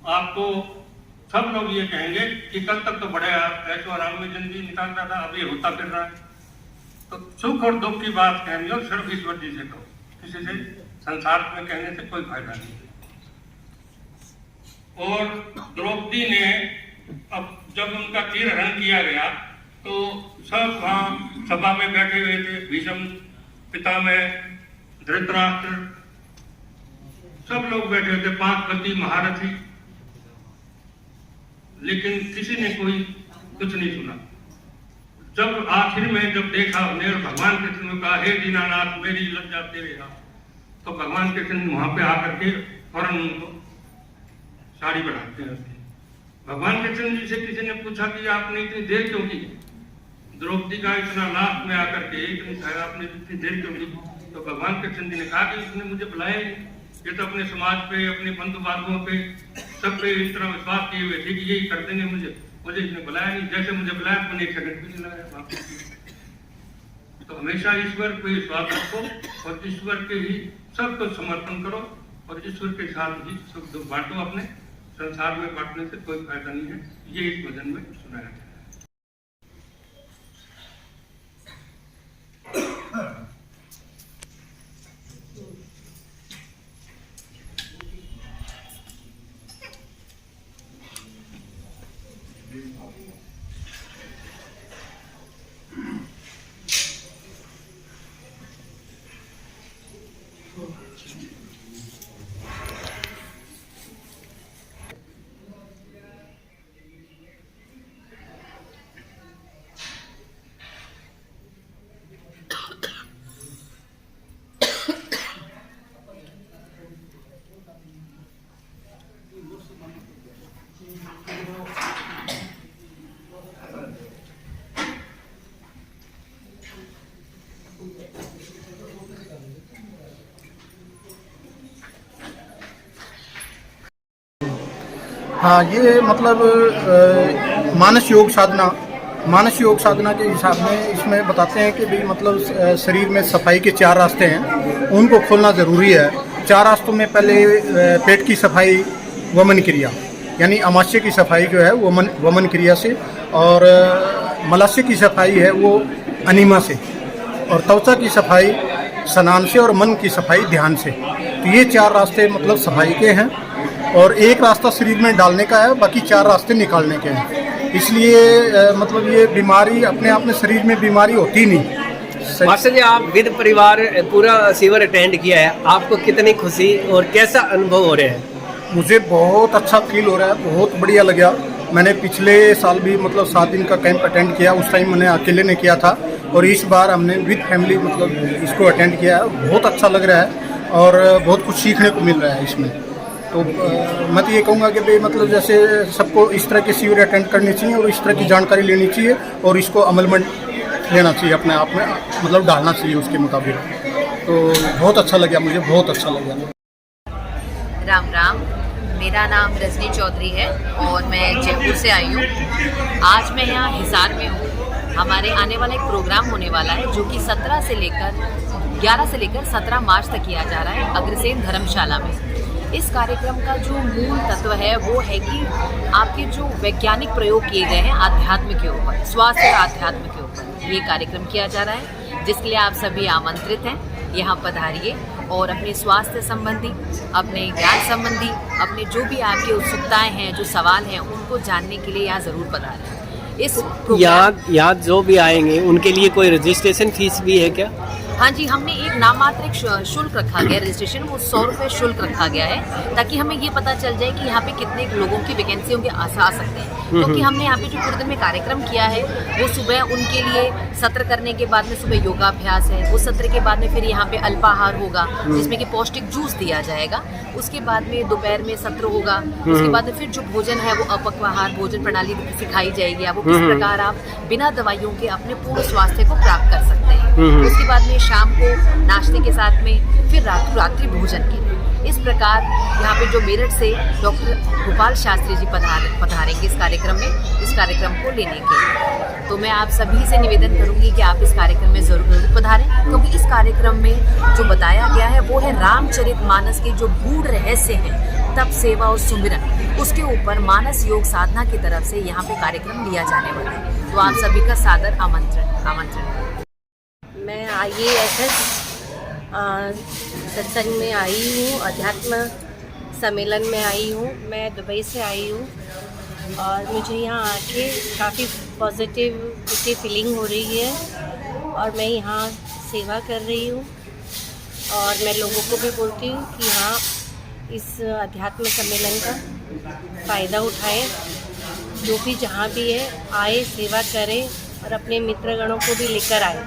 आपको सब लोग ये कहेंगे कि कल तक तो बड़े ऐसे आराम में जिंदगी निकालता था, अब ये होता फिर रहा है। तो सुख और दुख की बात कहनी हो सिर्फ ईश्वर जी से कहो, किसी से संसार में कहने से कोई फायदा नहीं। और द्रौपदी ने अब जब उनका तीर हरण किया गया तो सब वहां सभा में बैठे हुए थे। भीष्म, पितामह, धृतराष्ट्र, सब लोग बैठे हुए थे, 5 पति महारथी, लेकिन किसी ने कोई कुछ नहीं सुना। जब आखिर में जब देखा उन्हें और भगवान कृष्ण ने कहा, हे दीनानाथ मेरी लज्जा तेरे हाथ, तो भगवान कृष्ण वहां पे आकर के फौरन उनको साड़ी बढ़ाते हैं। भगवान कृष्ण जी से किसी ने पूछा कि आपने इतनी देर क्यों की, द्रौपदी का इतना लाभ में आकर के आपने इतनी देर क्यों की। तो भगवान कृष्ण जी ने कहा कि इसने मुझे बुलाया, ये तो अपने समाज पे, अपने बंधु बांधवों पे, सब पे इस तरह विश्वास किए हुए थे कि यही कर देंगे मुझे इसने बुलाया नहीं। जैसे मुझे बुलाया मैंने 1 सेकंड भी नहीं लगाया। तो हमेशा ईश्वर पे विश्वास रखो और ईश्वर के ही सब कुछ समर्पण करो और ईश्वर के साथ ही सुख दुख बांटो। अपने संसार में बांटने से कोई फायदा नहीं है, ये इस भजन में सुनाया गया। हाँ, ये मतलब मानस योग साधना के हिसाब में इसमें बताते हैं कि भाई मतलब शरीर में सफाई के 4 रास्ते हैं, उनको खोलना ज़रूरी है। 4 रास्तों में पहले पेट की सफाई वमन क्रिया, यानी अमाशय की सफाई जो है वमन क्रिया से, और मलाशय की सफाई है वो अनिमा से, और त्वचा की सफाई स्नान से, और मन की सफाई ध्यान से। तो ये 4 रास्ते मतलब सफाई के हैं, और एक रास्ता शरीर में डालने का है, बाकी 4 रास्ते निकालने के हैं। इसलिए मतलब ये बीमारी अपने आप में शरीर में बीमारी होती नहीं। मास्टर जी, आप विद परिवार पूरा शिविर अटेंड किया है, आपको कितनी खुशी और कैसा अनुभव हो रहा है? मुझे बहुत अच्छा फील हो रहा है, बहुत बढ़िया लगा। मैंने पिछले साल भी मतलब 7 दिन का कैंप अटेंड किया, उस टाइम मैंने अकेले ने किया था, और इस बार हमने विद फैमिली मतलब इसको अटेंड किया है। बहुत अच्छा लग रहा है और बहुत कुछ सीखने को मिल रहा है इसमें। तो मैं तो ये कहूँगा कि भाई मतलब जैसे सबको इस तरह के शिविर अटेंड करनी चाहिए और इस तरह की जानकारी लेनी चाहिए, और इसको अमल में लेना चाहिए, अपने आप में मतलब डालना चाहिए उसके मुताबिक। तो बहुत अच्छा लगा, मुझे बहुत अच्छा लगा। राम राम, मेरा नाम रजनी चौधरी है और मैं जयपुर से आई हूँ। आज मैं यहाँ हिसार में हूँ। हमारे आने वाला एक प्रोग्राम होने वाला है जो कि 11 से लेकर 17 मार्च तक किया जा रहा है अग्रसेन धर्मशाला में। इस कार्यक्रम का जो मूल तत्व है वो है कि आपके जो वैज्ञानिक प्रयोग किए गए हैं आध्यात्म के ऊपर, स्वास्थ्य और आध्यात्म के ऊपर ये कार्यक्रम किया जा रहा है, जिसके लिए आप सभी आमंत्रित हैं। यहाँ पधारिए और अपने स्वास्थ्य संबंधी, अपने ज्ञान संबंधी, अपने जो भी आपकी उत्सुकताएं हैं, जो सवाल हैं, उनको जानने के लिए यहाँ ज़रूर पधारें। इस यहाँ जो भी आएंगे उनके लिए कोई रजिस्ट्रेशन फीस भी है क्या? हाँ जी, हमने एक नामात्र एक शुल्क रखा गया है, रजिस्ट्रेशन वो 100 रुपये शुल्क रखा गया है, ताकि हमें ये पता चल जाए कि यहाँ पे कितने लोगों की वैकेंसी होंगे आ सकते हैं। क्योंकि हमने यहाँ पे जो पूरे दिन में कार्यक्रम किया है वो सुबह उनके लिए सत्र करने के बाद में सुबह योगाभ्यास है, वो सत्र के बाद में फिर यहाँ पे अल्पाहार होगा जिसमें कि पौष्टिक जूस दिया जाएगा, उसके बाद में दोपहर में सत्र होगा, उसके बाद में फिर जो भोजन है वो अपक्वाहार भोजन प्रणाली सिखाई जाएगी, वो किस प्रकार आप बिना दवाइयों के अपने पूर्ण स्वास्थ्य को प्राप्त कर सकते हैं। उसके बाद में शाम को नाश्ते के साथ में फिर रात्रि भोजन के लिए। इस प्रकार यहाँ पे जो मेरठ से डॉक्टर गोपाल शास्त्री जी पधारेंगे इस कार्यक्रम में, इस कार्यक्रम को लेने के लिए। तो मैं आप सभी से निवेदन करूंगी कि आप इस कार्यक्रम में ज़रूर पधारें, क्योंकि इस कार्यक्रम में जो बताया गया है वो है रामचरितमानस के जो गूढ़ रहस्य हैं, तप, सेवा और सुमिरन, उसके ऊपर मानस योग साधना की तरफ से यहाँ पे कार्यक्रम लिया जाने वाला है। तो आप सभी का सादर आमंत्रण। मैं IASS सत्संग में आई हूँ, अध्यात्म सम्मेलन में आई हूँ। मैं दुबई से आई हूँ और मुझे यहाँ आके काफ़ी पॉजिटिविटी फीलिंग हो रही है, और मैं यहाँ सेवा कर रही हूँ। और मैं लोगों को भी बोलती हूँ कि हाँ, इस अध्यात्म सम्मेलन का फ़ायदा उठाएं, जो भी जहाँ भी है आए, सेवा करें और अपने मित्रगणों को भी लेकर आए।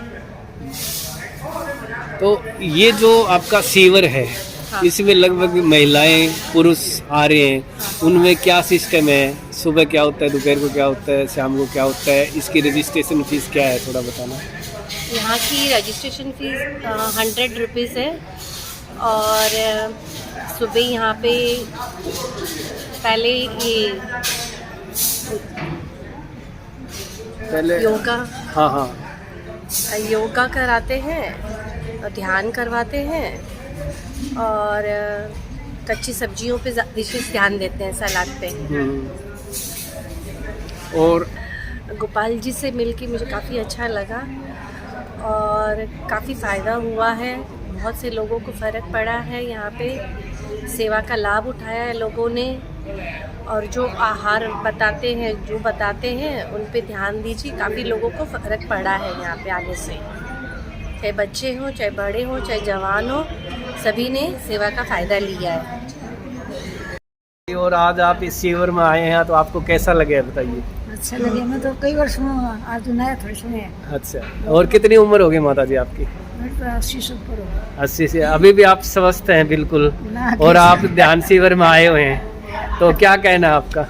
तो ये जो आपका शिविर है, हाँ। इसमें लगभग महिलाएं पुरुष आ रहे हैं, उनमें क्या सिस्टम है? सुबह क्या होता है, दोपहर को क्या होता है, शाम को क्या होता है? इसकी रजिस्ट्रेशन फीस क्या है, थोड़ा बताना। यहाँ की रजिस्ट्रेशन फीस 100 रुपीज़ है, और सुबह यहाँ पे पहले योगा, हाँ, योगा कराते हैं, ध्यान करवाते हैं, और कच्ची सब्जियों पे विशेष ध्यान देते हैं, सलाद पे। और गोपाल जी से मिलके मुझे काफ़ी अच्छा लगा और काफ़ी फ़ायदा हुआ है। बहुत से लोगों को फ़र्क पड़ा है, यहाँ पे सेवा का लाभ उठाया है लोगों ने, और जो आहार बताते हैं उन पे ध्यान दीजिए। काफ़ी लोगों को फ़र्क पड़ा है यहाँ पे आने से, चाहे बच्चे हों, चाहे बड़े हों, चाहे जवान हों, सभी ने सेवा का फ़ायदा लिया है। और आज आप इस शिविर में आए हैं, तो आपको कैसा लगे बताइए? अच्छा लगे, मैं तो कई वर्ष में आज तो नया थोड़ी सुने। अच्छा, और कितनी उम्र होगी माता जी आपकी? 80 से ऊपर हो। 80 से? अभी भी आप स्वस्थ हैं बिल्कुल, और आप ध्यान शिविर में आए हुए हैं, तो क्या कहना है आपका?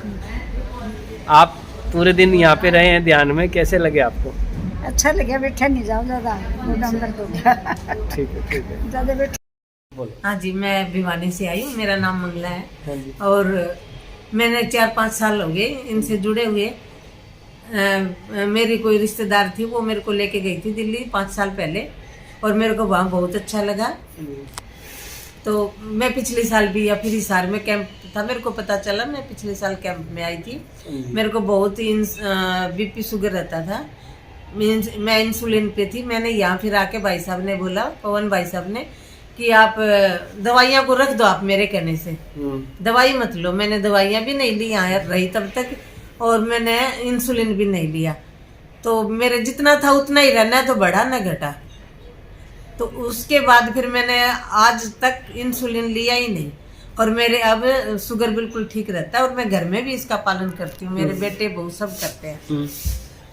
आप पूरे दिन यहाँ पे रहे हैं ध्यान में, कैसे लगे आपको? अच्छा लगे, बैठा नहीं जाओ ज़्यादा, दर्द हो गया। ठीक है, ज़्यादा बैठ। हाँ जी, मैं भिवानी से आई हूँ, मेरा नाम मंगला है। हाँ जी। और मैंने 4-5 साल हो गए इनसे जुड़े हुए। मेरी कोई रिश्तेदार थी, वो मेरे को लेके गई थी दिल्ली 5 साल पहले, और मेरे को वहाँ बहुत अच्छा लगा। तो मैं पिछले साल भी या फिर इस साल में कैंप था, मेरे को पता चला, मैं पिछले साल कैंप में आई थी। मेरे को बहुत ही बीपी शुगर रहता था, मैं इंसुलिन पे थी। मैंने यहाँ फिर आके भाई साहब ने बोला, पवन भाई साहब ने, कि आप दवाइयाँ को रख दो, आप मेरे कहने से दवाई मत लो। मैंने दवाइयाँ भी नहीं ली यहाँ रही तब तक, और मैंने इंसुलिन भी नहीं लिया। तो मेरे जितना था उतना ही रहना, तो बढ़ा ना घटा। तो उसके बाद फिर मैंने आज तक इंसुलिन लिया ही नहीं, और मेरे अब शुगर बिल्कुल ठीक रहता है, और मैं घर में भी इसका पालन करती हूँ। मेरे बेटे बहू सब करते हैं।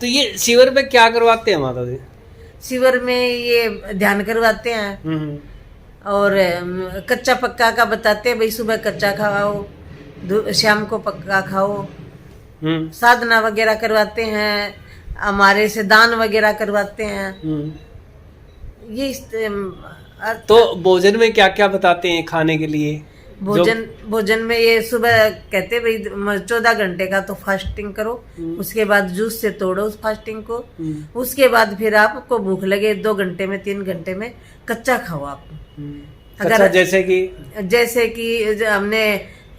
तो ये शिविर में क्या करवाते हैं माता जी? शिविर में ये ध्यान करवाते हैं, और कच्चा पक्का का बताते हैं, भाई सुबह कच्चा खाओ, शाम को पक्का खाओ। साधना वगैरह करवाते हैं, हमारे से दान वगैरह करवाते हैं। ये तो भोजन में क्या क्या बताते हैं खाने के लिए? भोजन में ये सुबह कहते भाई 14 घंटे का तो फास्टिंग करो, उसके बाद जूस से तोड़ो उस फास्टिंग को, उसके बाद फिर आपको भूख लगे 2 घंटे में 3 घंटे में कच्चा खाओ आप। अगर जैसे कि हमने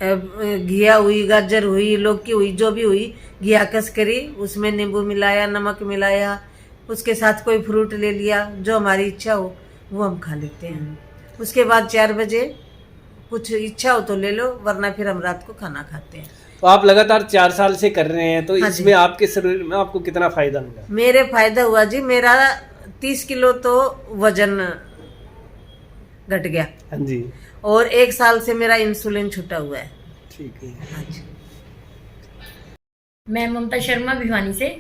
घिया हुई, गाजर हुई, लौकी हुई, जो भी हुई, घिया कस करी, उसमें नींबू मिलाया, नमक मिलाया, उसके साथ कोई फ्रूट ले लिया, जो हमारी इच्छा हो वो हम खा लेते हैं। उसके बाद 4 बजे कुछ इच्छा हो तो ले लो, वरना फिर हम रात को खाना खाते हैं। तो आप लगातार 4 साल से कर रहे हैं, तो इसमें आपके शरीर में आपको कितना फायदा मिला? मेरे फायदा हुआ जी, मेरा 30 किलो तो वजन घट गया। हाँ जी। और 1 साल से मेरा इंसुलिन छूटा हुआ है। ठीक है। हाँ जी। मैं ममता शर्मा भिवानी से।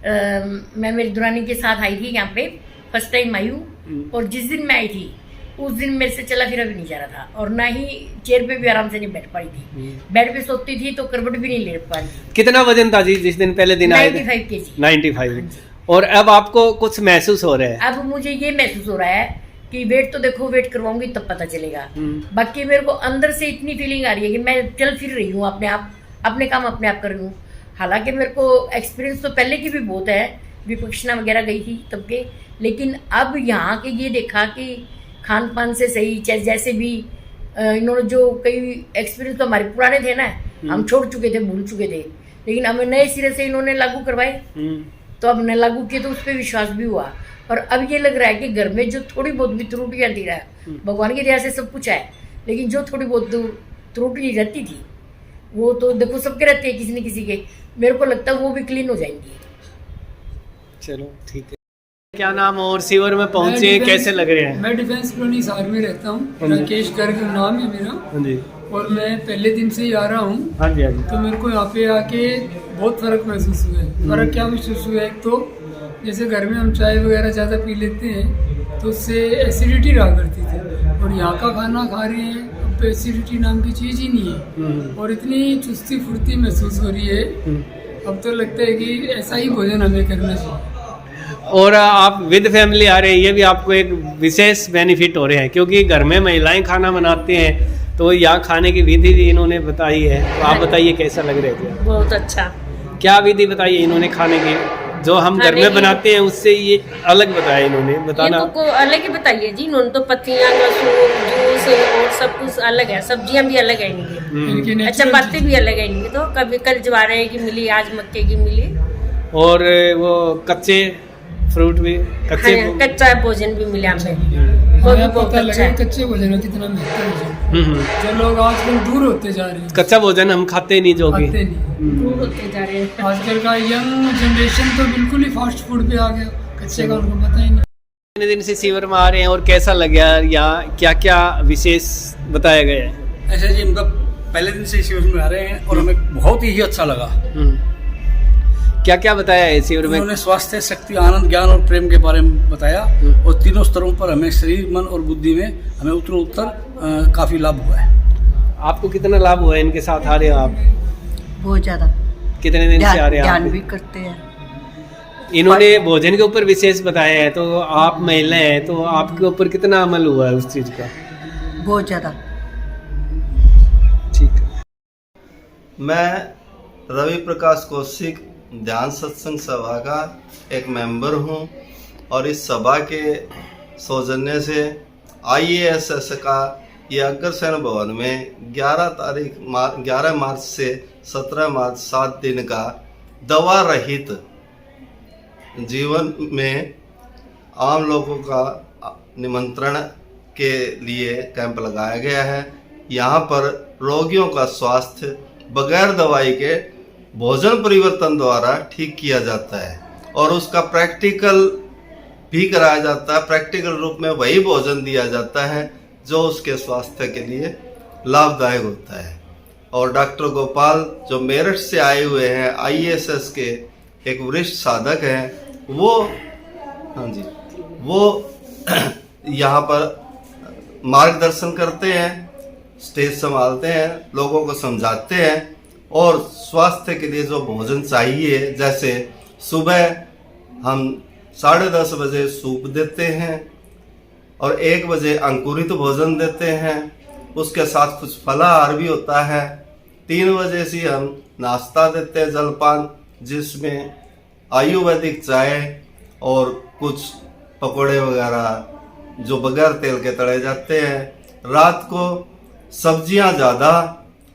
मैं मेरी दुरानी के साथ आई थी यहाँ पे, फर्स्ट टाइम आई हूँ। और जिस दिन मैं आई थी उस दिन मेरे से चला फिरा भी नहीं जा रहा था, और ना ही चेयर पे भी आराम से नहीं बैठ पा रही थी। बेड पे सोती थी तो करवट भी नहीं ले पा रही थी। कितना वजन था जी जिस दिन पहले दिन आए थे? 95 kg। 95। और अब आपको कुछ महसूस हो रहा है? अब मुझे ये महसूस हो रहा है कि वेट तो देखो, वेट करवाऊंगी तब पता चलेगा। बाकी मेरे को अंदर से इतनी फीलिंग आ रही है कि मैं चल फिर रही हूँ अपने आप, अपने काम अपने आप कर रही हूँ। हालांकि मेरे को एक्सपीरियंस तो पहले की भी बहुत है, विपक्षना वगैरह गई थी तब के, लेकिन अब यहाँ के ये देखा कि खान पान से सही, जैसे भी इन्होंने जो कई एक्सपीरियंस तो हमारे पुराने थे ना, हम छोड़ चुके थे, भूल चुके थे, लेकिन हमें नए सिरे से इन्होंने लागू करवाए। तो अब ने लागू किए तो उस पर विश्वास भी हुआ। और अब ये लग रहा है कि घर में जो थोड़ी बहुत भी त्रुटियाँ थी रहा है, भगवान की दया से सब कुछ है, लेकिन जो थोड़ी बहुत त्रुटि रहती थी वो तो देखो सबके रहते हैं किसी न किसी के, मेरे को लगता है वो भी क्लीन हो जाएंगी। चलो ठीक है। क्या नाम और शिविर में पहुंचे, कैसे लग रहे हैं? मैं डिफेंस कॉलोनी हिसार में रहता हूँ, राकेश गर्ग नाम है मेरा। हाँ जी। और मैं पहले दिन से ही आ रहा हूँ। हाँ जी, हाँ जी। तो मेरे को यहाँ पे आके बहुत फर्क महसूस हुआ है। फर्क क्या महसूस हुआ है? एक तो जैसे घर में हम चाय वगैरह ज़्यादा पी लेते हैं तो उससे एसिडिटी रहा करती थी, और यहाँ का खाना खा रहे हैं अब एसिडिटी नाम की चीज़ ही नहीं है, और इतनी चुस्ती फुर्ती महसूस हो रही है। अब तो लगता है कि ऐसा ही भोजन हमें करना चाहिए। और आप विद फैमिली आ रहे हैं, ये भी आपको एक विशेष बेनिफिट हो रहे हैं, क्योंकि घर में महिलाएं खाना बनाते हैं तो यहाँ खाने की विधि भी इन्होंने बताई है। तो आप बताइए कैसा लग रहे थे? बहुत अच्छा। क्या विधि बताइए इन्होंने खाने की, जो हम घर में बनाते हैं उससे ये अलग बताया इन्होंने? बताना ये तो अलग ही बताइए जी। इन्होंने तो पत्तियाँ, लहसुन, जूस और सब कुछ अलग है, सब्जियाँ भी अलग है इनकी, अच्छा चपाती भी अलग है इनकी। तो कभी कल ज्वारे की मिली, आज मक्के की मिली, और वो कच्चे फ्रूट भी, कच्चा भोजन भी मिला हमें, वो भी बहुत अच्छा है। कच्चे भोजन कितना महत्व है, जो लोग आजकल दूर होते जा रहे हैं। कच्चा भोजन हम खाते नहीं, जो कि दूर होते जा रहे हैं। आजकल का यंग जनरेशन तो बिल्कुल ही फास्ट फूड पे आ गया, कच्चे का उनको पता ही नहीं। कितने दिन से शिविर में आ रहे हैं और कैसा लगा, या क्या क्या विशेष बताया गया है? ऐसा जी, मतलब पहले दिन से शिविर में आ रहे हैं और हमें बहुत ही अच्छा लगा। क्या क्या बताया है शिविर में? उन्होंने स्वास्थ्य, शक्ति, आनंद, ज्ञान और प्रेम के बारे में बताया, और तीनों स्तरों पर हमें शरीर, मन और बुद्धि में हमें उत्तर काफी लाभ हुआ है। आपको कितना लाभ हुआ है इनके साथ आ रहे हो आप? बहुत ज्यादा। कितने दिन से आ रहे हैं? ध्यान भी करते हैं। इन्होंने भोजन के ऊपर विशेष बताया है, तो आप महिला हैं तो आपके ऊपर कितना अमल हुआ है उस चीज का? बहुत ज्यादा। ठीक है। मैं रवि प्रकाश कौशिक ध्यान सत्संग सभा का एक मेंबर हूं और इस सभा के सौजन्य से IASS का ये अग्रसेन भवन में 11 मार्च से 17 मार्च 7 दिन का दवा रहित जीवन में आम लोगों का निमंत्रण के लिए कैंप लगाया गया है। यहाँ पर रोगियों का स्वास्थ्य बगैर दवाई के भोजन परिवर्तन द्वारा ठीक किया जाता है और उसका प्रैक्टिकल भी कराया जाता है। प्रैक्टिकल रूप में वही भोजन दिया जाता है जो उसके स्वास्थ्य के लिए लाभदायक होता है। और डॉक्टर गोपाल जो मेरठ से आए हुए हैं, IASS के एक वरिष्ठ साधक हैं, वो यहाँ पर मार्गदर्शन करते हैं, स्टेज संभालते हैं, लोगों को समझाते हैं और स्वास्थ्य के लिए जो भोजन चाहिए, जैसे सुबह हम 10:30 बजे सूप देते हैं और 1 बजे अंकुरित भोजन देते हैं, उसके साथ कुछ फलाहार भी होता है। 3 बजे से हम नाश्ता देते हैं, जलपान, जिसमें आयुर्वेदिक चाय और कुछ पकोड़े वगैरह जो बगैर तेल के तले जाते हैं। रात को सब्जियां ज़्यादा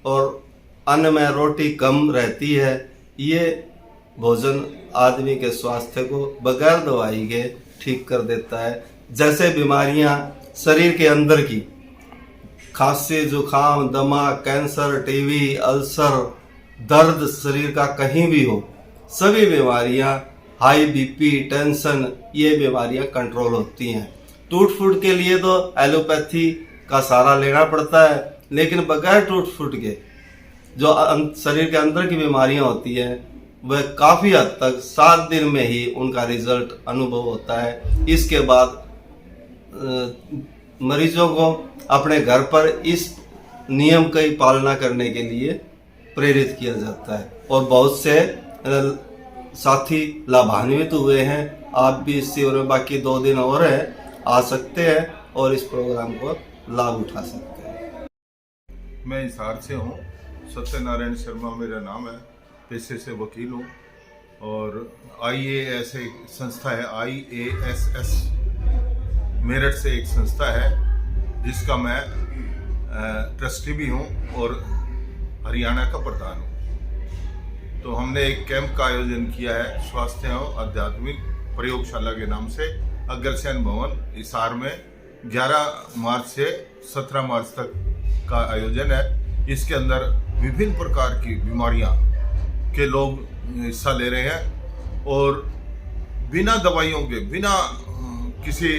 और अन्न में रोटी कम रहती है। ये भोजन आदमी के स्वास्थ्य को बगैर दवाई के ठीक कर देता है। जैसे बीमारियां शरीर के अंदर की खांसी, जुखाम, दमा, कैंसर, टीबी, अल्सर, दर्द शरीर का कहीं भी हो, सभी बीमारियां, हाई BP, टेंशन, ये बीमारियां कंट्रोल होती हैं। टूट फूट के लिए तो एलोपैथी का सहारा लेना पड़ता है, लेकिन बगैर टूट फूट के जो शरीर के अंदर की बीमारियां होती हैं वह काफ़ी हद तक 7 दिन में ही उनका रिजल्ट अनुभव होता है। इसके बाद मरीजों को अपने घर पर इस नियम की पालना करने के लिए प्रेरित किया जाता है और बहुत से साथी लाभान्वित हुए हैं। आप भी इस शिविर में बाकी 2 दिन और है, आ सकते हैं और इस प्रोग्राम को लाभ उठा सकते हैं। मैं हिसार से हूँ, सत्यनारायण शर्मा मेरा नाम है, पेशे से वकील हूँ और IAS एक संस्था है, IASS मेरठ से एक संस्था है जिसका मैं ट्रस्टी भी हूँ और हरियाणा का प्रधान हूँ। तो हमने एक कैंप का आयोजन किया है स्वास्थ्य एवं आध्यात्मिक प्रयोगशाला के नाम से अग्रसेन भवन हिसार में 11 मार्च से 17 मार्च तक का आयोजन है। इसके अंदर विभिन्न प्रकार की बीमारियां के लोग हिस्सा ले रहे हैं और बिना दवाइयों के, बिना किसी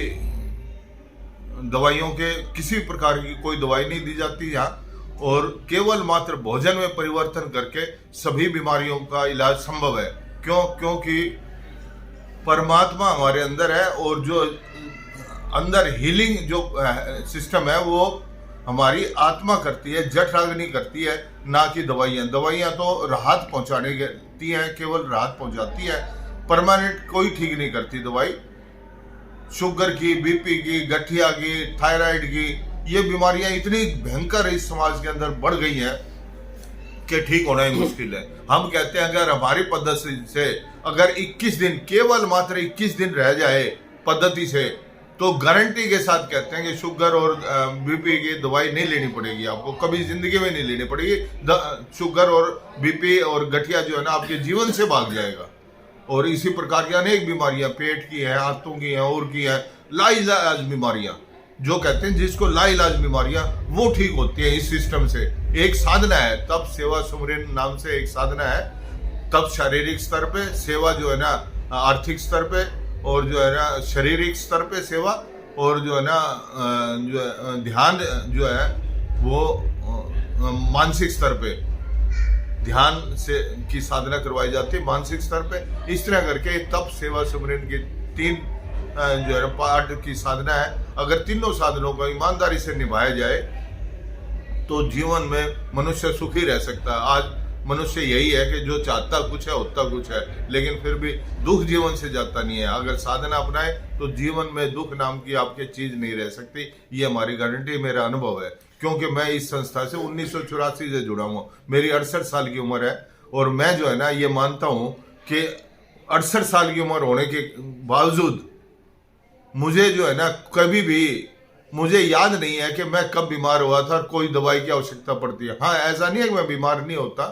दवाइयों के, किसी प्रकार की कोई दवाई नहीं दी जाती यहाँ और केवल मात्र भोजन में परिवर्तन करके सभी बीमारियों का इलाज संभव है। क्योंकि परमात्मा हमारे अंदर है और जो अंदर हीलिंग जो सिस्टम है वो हमारी आत्मा करती है, जठराग्नि करती है, ना कि दवाइयाँ तो राहत पहुंचाने की है, केवल राहत पहुंचाती है, परमानेंट कोई ठीक नहीं करती दवाई। शुगर की, BP की, गठिया की, थायराइड की, ये बीमारियां इतनी भयंकर इस समाज के अंदर बढ़ गई हैं कि ठीक होना ही मुश्किल है। हम कहते हैं अगर हमारी पद्धति से अगर 21 दिन, केवल मात्र 21 दिन रह जाए पद्धति से, तो गारंटी के साथ कहते हैं कि शुगर और BP की दवाई नहीं लेनी पड़ेगी, आपको कभी जिंदगी में नहीं लेनी पड़ेगी। शुगर और BP और गठिया जो है ना आपके जीवन से भाग जाएगा। और इसी प्रकार की अनेक बीमारियां पेट की हैं, आंतों की हैं, और की हैं, लाइलाज बीमारियां जो कहते हैं, जिसको लाइलाज बीमारियां वो ठीक होती है इस सिस्टम से। एक साधना है, तप सेवा सुमरन नाम से एक साधना है। तप शारीरिक स्तर पे, सेवा जो है ना आर्थिक स्तर पे, और जो है ना शारीरिक स्तर पे सेवा, और जो है ना जो ध्यान जो है वो मानसिक स्तर पे ध्यान से की साधना करवाई जाती है मानसिक स्तर पे। इस तरह करके तप सेवा सुमरन की 3 जो है पार्ट की साधना है। अगर तीनों साधनों को ईमानदारी से निभाया जाए तो जीवन में मनुष्य सुखी रह सकता है। आज मनुष्य यही है कि जो चाहता कुछ है होता कुछ है, लेकिन फिर भी दुख जीवन से जाता नहीं है। अगर साधना अपनाए तो जीवन में दुख नाम की आपकी चीज नहीं रह सकती। ये हमारी गारंटी, मेरा अनुभव है। क्योंकि मैं इस संस्था से 1984 से जुड़ा हुआ, मेरी 68 साल की उम्र है और मैं जो है ना ये मानता हूँ कि 68 साल की उम्र होने के बावजूद मुझे जो है ना कभी भी मुझे याद नहीं है कि मैं कब बीमार हुआ था और कोई दवाई की आवश्यकता पड़ती है। हाँ, ऐसा नहीं है कि मैं बीमार नहीं होता,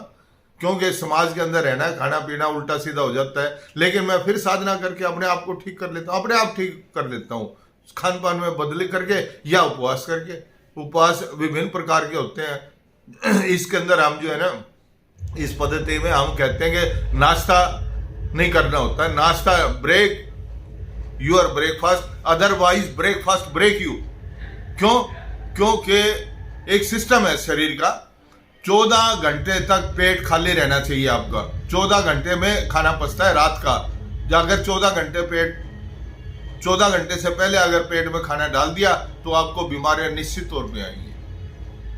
क्योंकि समाज के अंदर रहना, खाना पीना उल्टा सीधा हो जाता है, लेकिन मैं फिर साधना करके अपने आप को ठीक कर लेता हूँ, अपने आप ठीक कर लेता हूँ, खान पान में बदली करके या उपवास करके। उपवास विभिन्न प्रकार के होते हैं। इसके अंदर हम जो है ना इस पद्धति में हम कहते हैं कि नाश्ता नहीं करना होता है, नाश्ता break your breakfast, otherwise breakfast break you. क्यों? क्योंकि एक सिस्टम है शरीर का, 14 घंटे तक पेट खाली रहना चाहिए आपका। 14 घंटे में खाना पचता है रात का। अगर 14 घंटे से पहले अगर पेट में खाना डाल दिया तो आपको बीमारियां निश्चित तौर पे आएंगी।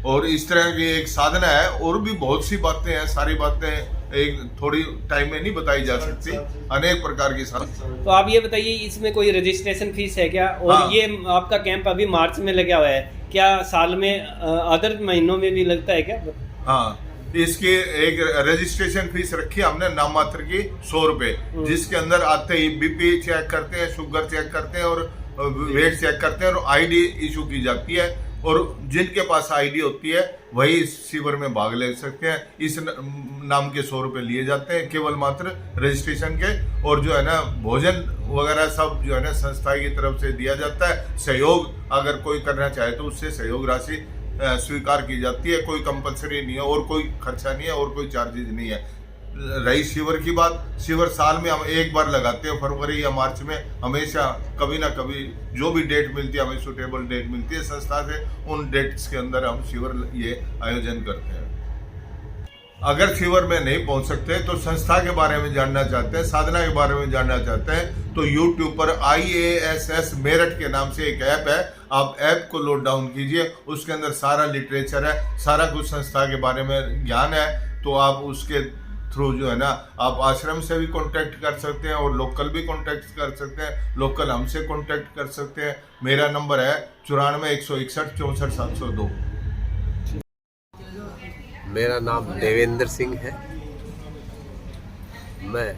और इस तरह की एक साधना है, और भी बहुत सी बातें हैं, सारी बातें एक थोड़ी टाइम में नहीं बताई जा सकती, अनेक प्रकार की साधना। तो आप ये बताइए, इसमें कोई रजिस्ट्रेशन फीस है क्या? और हाँ। ये आपका कैंप अभी मार्च में लगा हुआ है, क्या साल में अदर महीनों में भी लगता है क्या? हाँ, इसकी एक रजिस्ट्रेशन फीस रखी हमने नाम मात्र की 100 रुपए, जिसके अंदर आते ही बीपी चेक करते हैं, शुगर चेक करते हैं और वेट चेक करते हैं और आईडी इशू की जाती है। और जिनके पास आईडी होती है वही इस शिविर में भाग ले सकते हैं। इस नाम के 100 रुपए लिए जाते हैं केवल मात्र रजिस्ट्रेशन के। और जो है ना भोजन वगैरह सब जो है ना संस्था की तरफ से दिया जाता है। सहयोग अगर कोई करना चाहे तो उससे सहयोग राशि स्वीकार की जाती है, कोई कंपलसरी नहीं है और कोई खर्चा नहीं है और कोई चार्जेज नहीं है। रही शिविर की बात, शिविर साल में हम एक बार लगाते हैं, फरवरी या मार्च में। हमेशा कभी ना कभी जो भी डेट मिलती है, हमें सुटेबल डेट मिलती है संस्था से, उन डेट्स के अंदर हम शिविर ये आयोजन करते हैं। अगर शिविर में नहीं पहुंच सकते तो संस्था के बारे में जानना चाहते हैं, साधना के बारे में जानना चाहते हैं तो YouTube पर IASS मेरठ के नाम से एक ऐप है, आप ऐप को लोड डाउन कीजिए। उसके अंदर सारा लिटरेचर है, सारा कुछ संस्था के बारे में ज्ञान है। तो आप उसके थ्रू जो है ना आप आश्रम से भी कांटेक्ट कर सकते हैं और लोकल भी कांटेक्ट कर सकते हैं। लोकल हमसे कांटेक्ट कर सकते हैं। मेरा नंबर है 94 161 64 702। मेरा नाम देवेंद्र सिंह है। मैं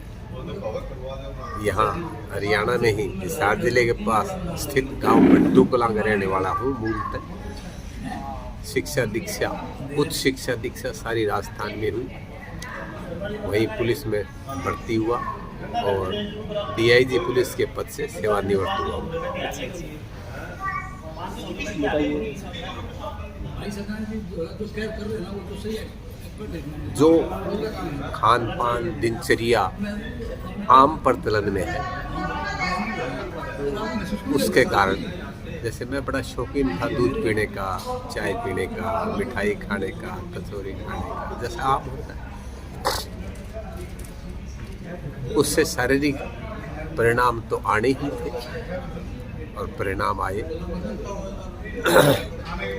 यहाँ हरियाणा में ही हिसार जिले के पास स्थित गांव बड्डू कलां का रहने वाला हूँ। मूलतः शिक्षा दीक्षा, उच्च शिक्षा दीक्षा सारी राजस्थान में हुई, वहीं पुलिस में भर्ती हुआ और DIG पुलिस के पद से सेवानिवृत्त हुआ। जो खान पान दिनचर्या आम प्रचलन में है उसके कारण, जैसे मैं बड़ा शौकीन था दूध पीने का, चाय पीने का, मिठाई खाने का, कचौरी खाने का, जैसा आम होता है, उससे शारीरिक परिणाम तो आने ही थे और परिणाम आए।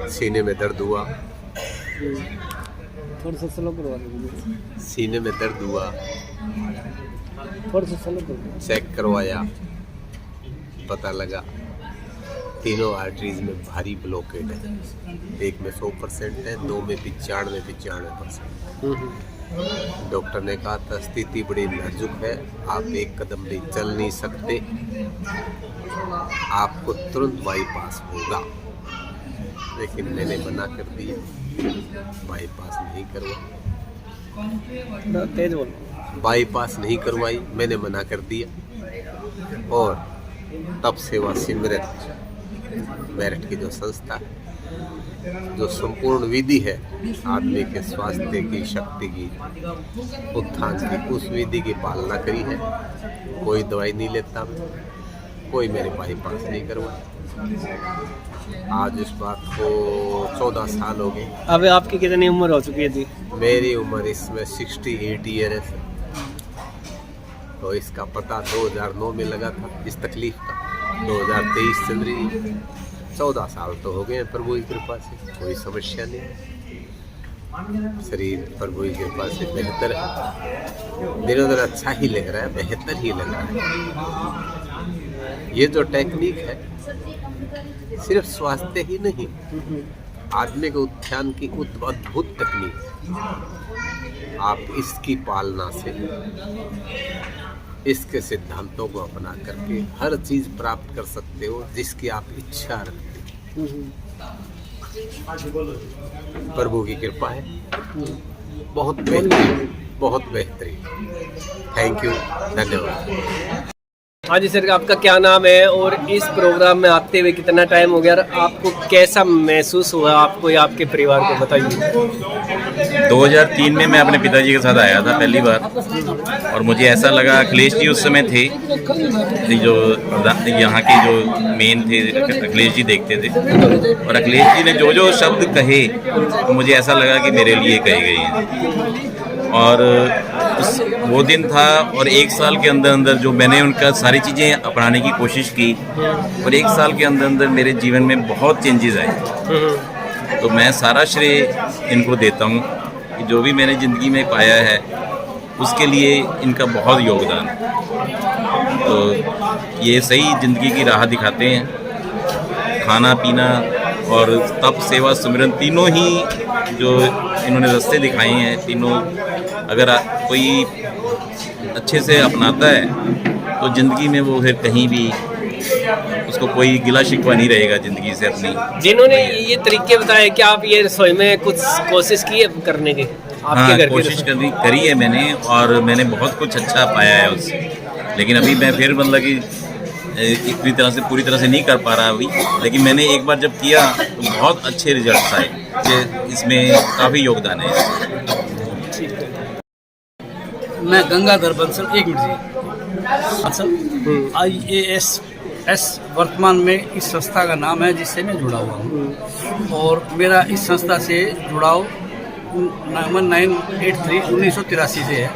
सीने में दर्द हुआ, थोड़ा सा स्लो करवा दीजिए। सीने में दर्द हुआ, थोड़ा सा स्लो करवा। चेक करवाया, पता लगा तीनों आर्टरीज में भारी ब्लॉकेड है। एक में 100% है, दो में 95%। डॉक्टर ने कहा था स्थिति बड़ी नाजुक है, आप एक कदम भी चल नहीं सकते, आपको तुरंत बाईपास होगा। लेकिन मैंने मना कर दिया, बाईपास नहीं करवाई। तेज बोलो। बाईपास नहीं करवाई, मैंने मना कर दिया। और तब सेवा सिमरन मेरठ की जो संस्था है, जो संपूर्ण विधि है आदमी के स्वास्थ्य की, शक्ति की, उत्थान की, उस विधि की पालना करी है। कोई दवाई नहीं लेता, कोई मेरे बाईपास नहीं करवाया। आज इस बात को 14 साल हो गए। अब आपकी कितनी उम्र हो चुकी है जी? मेरी उम्र इसमें 68 ईयर है। तो इसका पता 2009 में लगा था इस तकलीफ का। 2023 चल रही है, 14 साल तो हो गए हैं प्रभु की कृपा से, कोई समस्या नहीं। शरीर प्रभु की कृपा से बेहतर है, दिनों दिन अच्छा ही लग रहा है, बेहतर ही लग रहा है। ये जो टेक्निक है सिर्फ स्वास्थ्य ही नहीं, आधुनिक उत्थान की अद्भुत तकनीक, आप इसकी पालना से, इसके सिद्धांतों को अपना करके हर चीज प्राप्त कर सकते हो जिसकी आप इच्छा रखते हो। प्रभु की कृपा है, बहुत बेहतरीन, बहुत बेहतरीन। थैंक यू, धन्यवाद। हाँ जी सर, आपका क्या नाम है और इस प्रोग्राम में आते हुए कितना टाइम हो गया और आपको कैसा महसूस हुआ, आपको या आपके परिवार को बताइए। 2003 में मैं अपने पिताजी के साथ आया था पहली बार, और मुझे ऐसा लगा, अखिलेश जी उस समय थे जो यहाँ के जो मेन थे, अखिलेश जी देखते थे, और अखिलेश जी ने जो जो शब्द कहे तो मुझे ऐसा लगा कि मेरे लिए कहे गए हैं। और वो दिन था, और 1 साल के अंदर अंदर जो मैंने उनका सारी चीज़ें अपनाने की कोशिश की, और 1 साल के अंदर अंदर मेरे जीवन में बहुत चेंजेस आए। तो मैं सारा श्रेय इनको देता हूँ कि जो भी मैंने ज़िंदगी में पाया है उसके लिए इनका बहुत योगदान। तो ये सही ज़िंदगी की राह दिखाते हैं। खाना पीना और तप सेवा सुमिरन तीनों ही जो इन्होंने रास्ते दिखाए हैं, तीनों अगर कोई अच्छे से अपनाता है तो ज़िंदगी में वो फिर कहीं भी उसको कोई गिला शिकवा नहीं रहेगा ज़िंदगी से अपनी। जिन्होंने ये तरीके बताए, क्या आप ये रसोई में कुछ कोशिश की है करने की? आपके घर कोशिश करी है मैंने, और मैंने बहुत कुछ अच्छा पाया है उससे। लेकिन अभी मैं फिर मतलब कि पूरी तरह से नहीं कर पा रहा अभी, लेकिन मैंने एक बार जब किया तो बहुत अच्छे रिजल्ट्स आए, इसमें काफ़ी योगदान है। मैं गंगाधर बंसल, 1 मिनट जी, बंसल IAS वर्तमान में इस संस्था का नाम है जिससे मैं जुड़ा हुआ हूँ, और मेरा इस संस्था से जुड़ाव 1983 से है,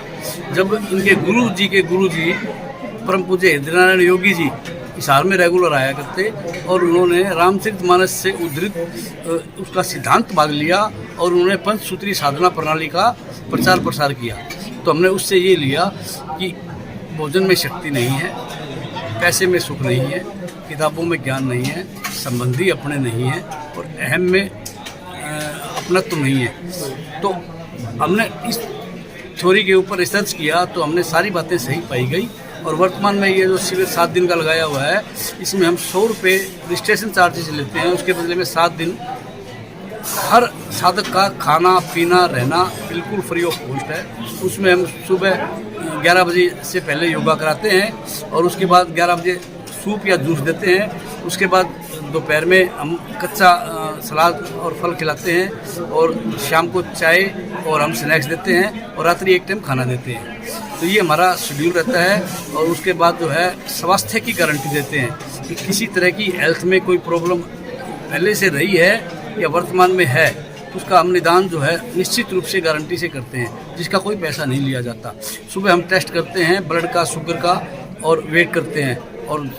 जब इनके गुरु जी परम पूज्य हृदयनारायण योगी जी हिसार में रेगुलर आया करते, और उन्होंने रामचरितमानस से उद्धृत उसका सिद्धांत भाग लिया, और उन्होंने पंचसूत्री साधना प्रणाली का प्रचार प्रसार किया। तो हमने उससे ये लिया कि भोजन में शक्ति नहीं है, पैसे में सुख नहीं है, किताबों में ज्ञान नहीं है, संबंधी अपने नहीं है, और अहम में अपनत्व तो नहीं है। तो हमने इस थ्योरी के ऊपर रिसर्च किया तो हमने सारी बातें सही पाई गई, और वर्तमान में ये जो शिविर 7 दिन का लगाया हुआ है, इसमें हम 100 रुपये रजिस्ट्रेशन चार्जेस लेते हैं। उसके बदले में 7 दिन हर साधक का खाना पीना रहना बिल्कुल फ्री ऑफ कॉस्ट है। उसमें हम सुबह 11 बजे से पहले योगा कराते हैं, और उसके बाद 11 बजे सूप या जूस देते हैं। उसके बाद दोपहर में हम कच्चा सलाद और फल खिलाते हैं, और शाम को चाय और हम स्नैक्स देते हैं, और रात्रि 1 टाइम खाना देते हैं। तो ये हमारा शेड्यूल रहता है। और उसके बाद जो है स्वास्थ्य की गारंटी देते हैं कि किसी तरह की हेल्थ में कोई प्रॉब्लम पहले से रही है या वर्तमान में है, तो उसका हम निदान जो है निश्चित रूप से गारंटी से करते हैं, जिसका कोई पैसा नहीं लिया जाता। सुबह हम टेस्ट करते हैं ब्लड का, शुगर का, और वेट करते हैं, और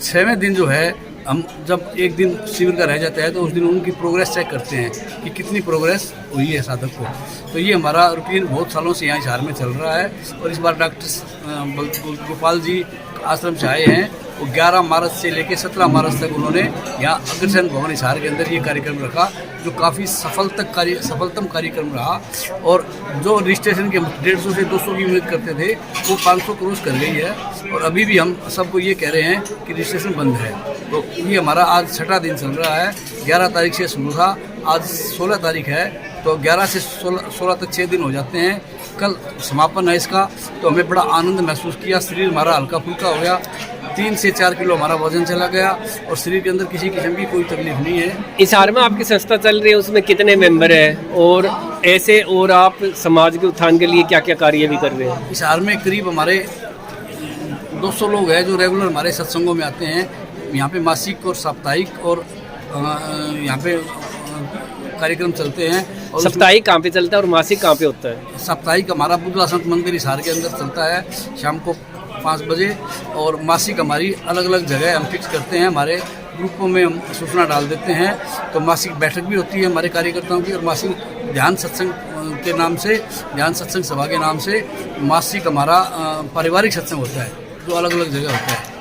6वें दिन जो है हम जब 1 दिन शिविर का रह जाता है तो उस दिन उनकी प्रोग्रेस चेक करते हैं कि कितनी प्रोग्रेस हुई है साधक को। तो ये हमारा रूटीन बहुत सालों से यहाँ हिसार में चल रहा है। और इस बार डॉक्टर गोपाल जी आश्रम से आए हैं, वो 11 मार्च से लेकर 17 मार्च तक उन्होंने यहाँ अग्रसेन भवन हिसार के अंदर ये कार्यक्रम रखा, जो काफ़ी सफलतम कार्यक्रम रहा। और जो रजिस्ट्रेशन के 150 से 200 की उम्मीद करते थे वो 500 क्रॉस कर गई है, और अभी भी हम सबको ये कह रहे हैं कि रजिस्ट्रेशन बंद है। तो ये हमारा आज 6वां दिन चल रहा है। 11 तारीख से शुरू था, आज 16 तारीख है, तो 11 से 16 तक 6 दिन हो जाते हैं। कल समापन है इसका, तो हमें बड़ा आनंद महसूस किया, शरीर हमारा हल्का फुल्का हो गया, 3 से 4 किलो हमारा वजन चला गया, और शरीर के अंदर किसी किस्म की कोई तकलीफ नहीं है। हिसार में आपकी संस्था चल रही है, उसमें कितने मेंबर हैं, और ऐसे और आप समाज के उत्थान के लिए क्या क्या कार्य भी कर रहे हैं? हिसार में करीब हमारे 200 लोग हैं जो रेगुलर हमारे सत्संगों में आते हैं। यहाँ पे मासिक और साप्ताहिक और यहाँ पे कार्यक्रम चलते हैं। और साप्ताहिक कहाँ पे चलता है और मासिक कहाँ पे होता है? साप्ताहिक हमारा बुद्धला संत मंदिर हिसार के अंदर चलता है शाम को 5 बजे, और मासिक हमारी अलग अलग जगह हम फिक्स करते हैं, हमारे ग्रुपों में हम सूचना डाल देते हैं। तो मासिक बैठक भी होती है हमारे कार्यकर्ताओं की, और मासिक ध्यान सत्संग के नाम से, ध्यान सत्संग सभा के नाम से मासिक हमारा पारिवारिक सत्संग होता है, जो अलग अलग जगह होता है।